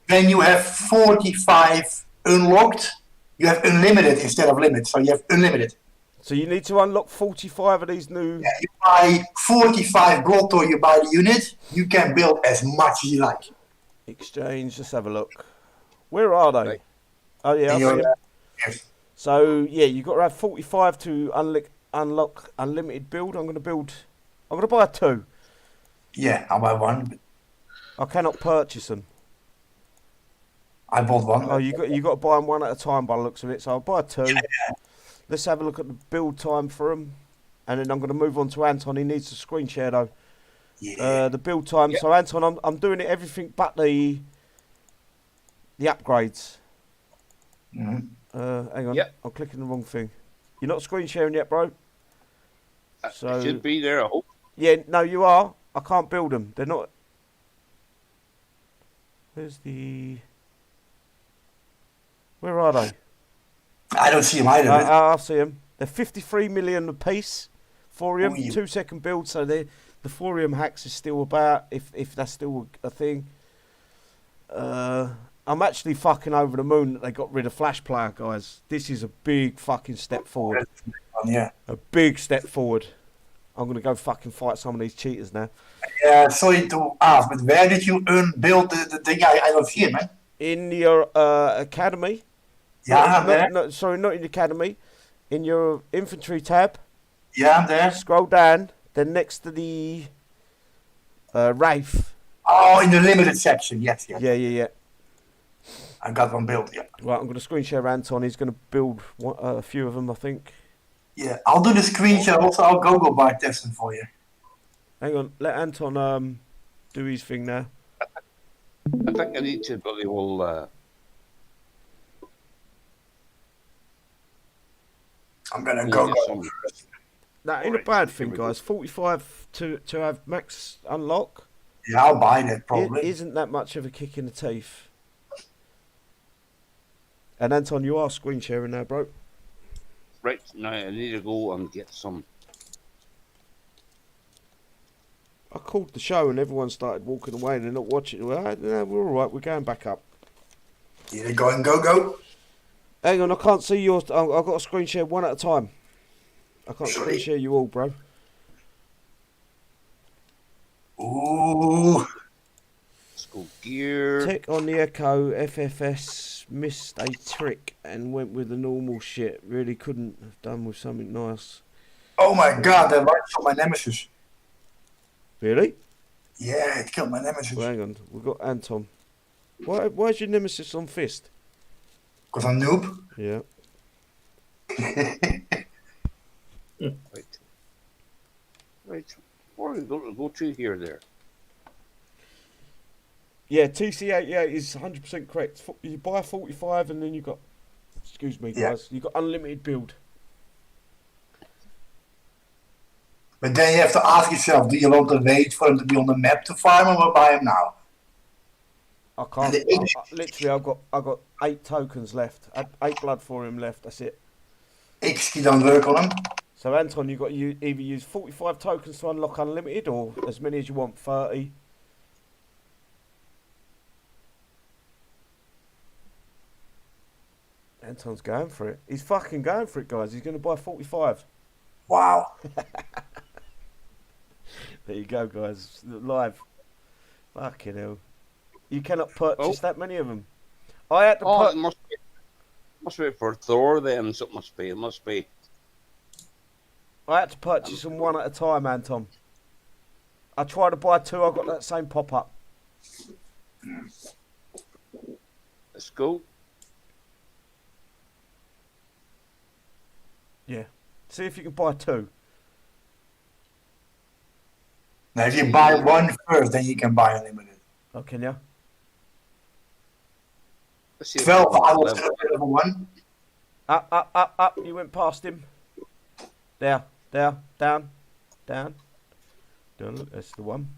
[SPEAKER 2] Then you have 45 unlocked. You have unlimited instead of limit. So you have unlimited.
[SPEAKER 1] So you need to unlock 45 of these new...
[SPEAKER 2] Yeah, you buy 45 blood or you buy the unit. You can build as much as you like.
[SPEAKER 1] Exchange, let's have a look. Where are they?
[SPEAKER 3] Right.
[SPEAKER 1] Oh, yeah, I see them.
[SPEAKER 2] Yes.
[SPEAKER 1] So, yeah, you've got to have 45 to unlock unlimited build. I'm going to buy 2.
[SPEAKER 2] Yeah, I'll buy one.
[SPEAKER 1] I cannot purchase them.
[SPEAKER 2] I bought one.
[SPEAKER 1] Oh, you got to buy them one at a time by the looks of it. So I'll buy 2. Let's have a look at the build time for them. And then I'm going to move on to Anton. He needs to screen share, though.
[SPEAKER 2] Yeah.
[SPEAKER 1] The build time. So, Anton, I'm doing it everything but the upgrades.
[SPEAKER 2] Mhm.
[SPEAKER 1] Hang on.
[SPEAKER 3] Yep.
[SPEAKER 1] I'm clicking the wrong thing. You're not screen sharing yet, bro? So
[SPEAKER 3] Should be there, I hope.
[SPEAKER 1] yeah, no, you are. I can't build them. They're not. Where are they?
[SPEAKER 2] I don't see him either. man.
[SPEAKER 1] I see them. They're 53 million a piece. Thorium,
[SPEAKER 2] Oh, yeah.
[SPEAKER 1] 2-second build. So the thorium hacks is still about, if that's still a thing. I'm actually fucking over the moon that they got rid of Flash Player, guys. This is a big fucking step forward.
[SPEAKER 2] Yeah.
[SPEAKER 1] A big step forward. I'm going to go fucking fight some of these cheaters now.
[SPEAKER 2] Yeah, sorry to ask, but where did you build the thing? I don't see it, man.
[SPEAKER 1] In your academy.
[SPEAKER 2] Yeah, I'm there.
[SPEAKER 1] No, sorry, not in the academy. In your infantry tab.
[SPEAKER 2] Yeah, I'm there.
[SPEAKER 1] Scroll down. Then next to the Wraith.
[SPEAKER 2] Oh, in the limited section. Yes.
[SPEAKER 1] Yeah.
[SPEAKER 2] I got one built. Yeah.
[SPEAKER 1] Right, I'm going to screen share Anton. He's going to build a few of them, I think.
[SPEAKER 2] Yeah, I'll do the screen share. Also, I'll go by testing for you.
[SPEAKER 1] Hang on, let Anton do his thing now.
[SPEAKER 3] I think I need to bloody well.
[SPEAKER 2] I'm gonna
[SPEAKER 3] Yeah,
[SPEAKER 2] go.
[SPEAKER 3] some-
[SPEAKER 1] That ain't a bad thing, guys. 45 to have max unlock
[SPEAKER 2] Yeah, I'll buy that probably.
[SPEAKER 1] isn't that much of a kick in the teeth. And Anton, you are screen sharing now, bro.
[SPEAKER 3] Right, now I need to go and get some.
[SPEAKER 1] I called the show and everyone started walking away and they're not watching. Well, no, we're all right. We're going back up.
[SPEAKER 2] Yeah, go.
[SPEAKER 1] Hang on, I can't see yours. I've got to screen share one at a time. I can't
[SPEAKER 2] Sorry.
[SPEAKER 1] screen share you all, bro.
[SPEAKER 2] Ooh.
[SPEAKER 3] Let's go gear.
[SPEAKER 1] Tech on the Echo FFS missed a trick and went with the normal shit. Really couldn't have done with something nice.
[SPEAKER 2] Oh my god, that was my nemesis.
[SPEAKER 1] Really?
[SPEAKER 2] Yeah, it killed my nemesis.
[SPEAKER 1] Well, hang on, we've got Anton. Why's your nemesis on Fist?
[SPEAKER 2] Because I'm noob.
[SPEAKER 1] Yeah.
[SPEAKER 3] Right. Where are we going to go to here? There.
[SPEAKER 1] Yeah, TC88 is 100% correct. You buy 45 and then you got, excuse me
[SPEAKER 2] Yeah.
[SPEAKER 1] guys, you got unlimited build.
[SPEAKER 2] But then you have to ask yourself, do you want to wait for him to be on the map to farm or buy him now?
[SPEAKER 1] I can't.
[SPEAKER 2] And
[SPEAKER 1] Literally, I've got 8 tokens left. 8 blood for him left. That's it.
[SPEAKER 2] XP don't work on him.
[SPEAKER 1] So Anton, you've got to either use 45 tokens to unlock unlimited, or as many as you want, 30. Anton's going for it. He's fucking going for it, guys. He's going to buy 45.
[SPEAKER 2] Wow.
[SPEAKER 1] There you go, guys. Live. Fucking hell. You cannot purchase that many of them. I had to
[SPEAKER 3] Oh, it must be for Thor then. So it must be. It must be.
[SPEAKER 1] I had to purchase them one at a time, Anton. I tried to buy 2. I got that same pop up.
[SPEAKER 3] Let's go.
[SPEAKER 1] Yeah. See if you can buy 2.
[SPEAKER 2] Now, if you buy one first, then you can buy unlimited.
[SPEAKER 1] Oh, can you?
[SPEAKER 3] Let's see if
[SPEAKER 2] 12
[SPEAKER 3] we can
[SPEAKER 2] hours
[SPEAKER 3] level.
[SPEAKER 2] to level 1.
[SPEAKER 1] Up. You went past him. There. Down. Down. That's the one.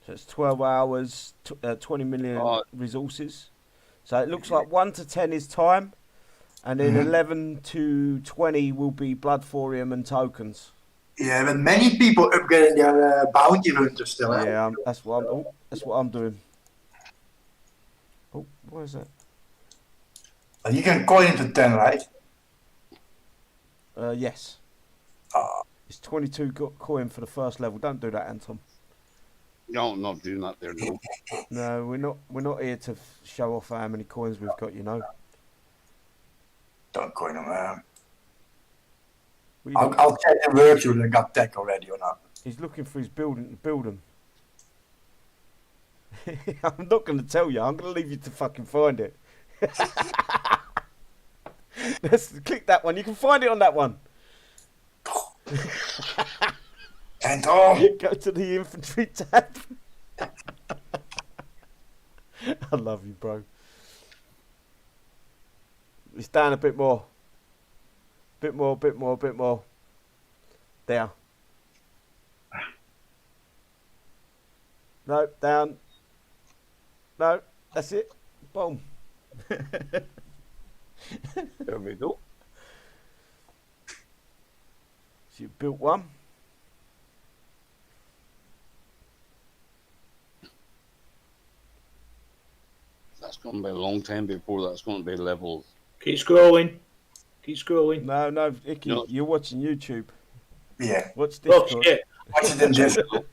[SPEAKER 1] So it's 12 hours, 20 million resources. So it looks like 1 to 10 is time, and then 11 to 20 will be blood thorium and tokens.
[SPEAKER 2] Yeah, but many people upgrading their bounty hunters still. Eh?
[SPEAKER 1] Yeah, that's what I'm doing. Oh, what is that?
[SPEAKER 2] You can coin into 10, right?
[SPEAKER 1] Yes. It's 22 coin for the first level. Don't do that, Anton.
[SPEAKER 3] No, not doing that there. No.
[SPEAKER 1] No, we're not here to show off how many coins we've got. You know.
[SPEAKER 2] Don't coin them.
[SPEAKER 1] We
[SPEAKER 2] I'll check the virtual and got tech already or not.
[SPEAKER 1] He's looking for his building to build them. I'm not going to tell you. I'm going to leave you to fucking find it. Let's click that one. You can find it on that one.
[SPEAKER 2] And
[SPEAKER 1] Go to the infantry tab. I love you, bro. It's down a bit more. Bit more. There. No, down. No, that's it. Boom.
[SPEAKER 3] There we go.
[SPEAKER 1] So you built one.
[SPEAKER 3] That's going to be a long time before that's going to be level.
[SPEAKER 5] Keep scrolling.
[SPEAKER 1] No, Icky,
[SPEAKER 3] No.
[SPEAKER 1] you're watching YouTube.
[SPEAKER 2] yeah,
[SPEAKER 1] Watch
[SPEAKER 5] Oh,
[SPEAKER 1] Discord.
[SPEAKER 5] shit.
[SPEAKER 2] watch it in this.
[SPEAKER 3] It'll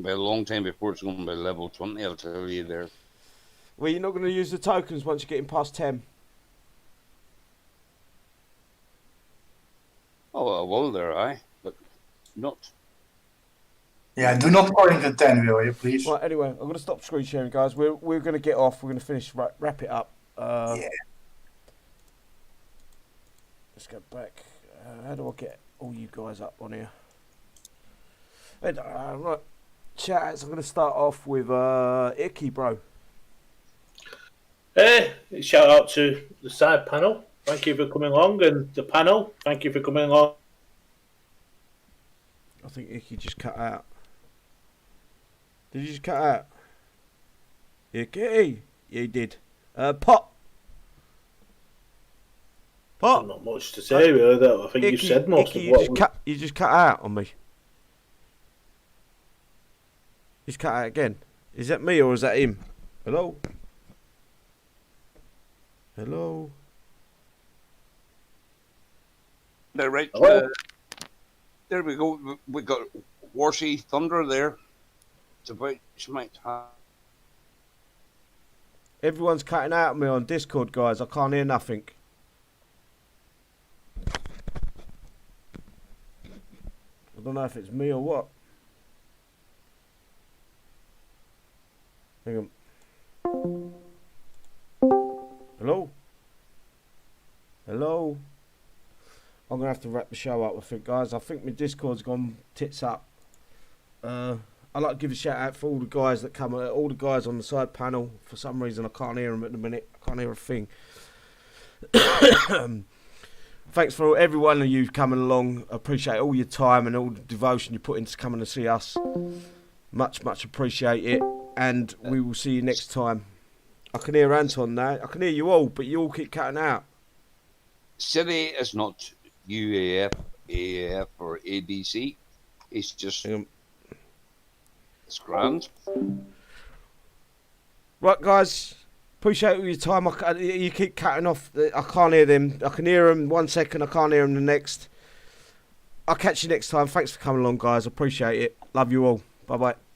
[SPEAKER 3] be a long time before it's going to be level 20. I'll tell you there.
[SPEAKER 1] Well, you're not going to use the tokens once you're getting past 10.
[SPEAKER 3] Oh, I will there, but not.
[SPEAKER 2] Yeah, do not coin into 10, will you, please?
[SPEAKER 1] Right, anyway, I'm going to stop screen sharing, guys. We're going to get off. We're going to finish, wrap it up.
[SPEAKER 2] Yeah.
[SPEAKER 1] Let's go back. How do I get all you guys up on here? And, right, chat. I'm going to start off with Icky, bro.
[SPEAKER 5] Shout out to the side panel. Thank you for coming along, and the panel. Thank you for coming along.
[SPEAKER 1] I think Icky just cut out. Did you just cut out? Icky? Yeah, he did. Pop.
[SPEAKER 5] Not much to say really. Though. I think
[SPEAKER 1] Icky,
[SPEAKER 5] you said most
[SPEAKER 1] Icky,
[SPEAKER 5] of what.
[SPEAKER 1] you just cut out on me. Just cut out again. Is that me or is that him? Hello? Hello?
[SPEAKER 3] There, right.
[SPEAKER 5] Hello?
[SPEAKER 3] There we go. We got Warsy Thunder there. It's about smite.
[SPEAKER 1] Everyone's cutting out on me on Discord, guys. I can't hear nothing. don't know if it's me or what. Hang on. Hello? Hello? I'm going to have to wrap the show up, I think, guys. I think my Discord's gone tits up. I'd like to give a shout out for all the guys that come, all the guys on the side panel. For some reason, I can't hear them at the minute. I can't hear a thing. Thanks for every one of you coming along. I appreciate all your time and all the devotion you put into coming to see us. Much, much appreciate it. And we will see you next time. I can hear Anton now. I can hear you all, but you all keep cutting out.
[SPEAKER 3] City is not UAF, AAF, or ABC. It's just it's grand.
[SPEAKER 1] Right, guys. Appreciate all your time. You keep cutting off. I can't hear them. I can hear them 1 second. I can't hear them the next. I'll catch you next time. Thanks for coming along, guys. Appreciate it. Love you all. Bye-bye.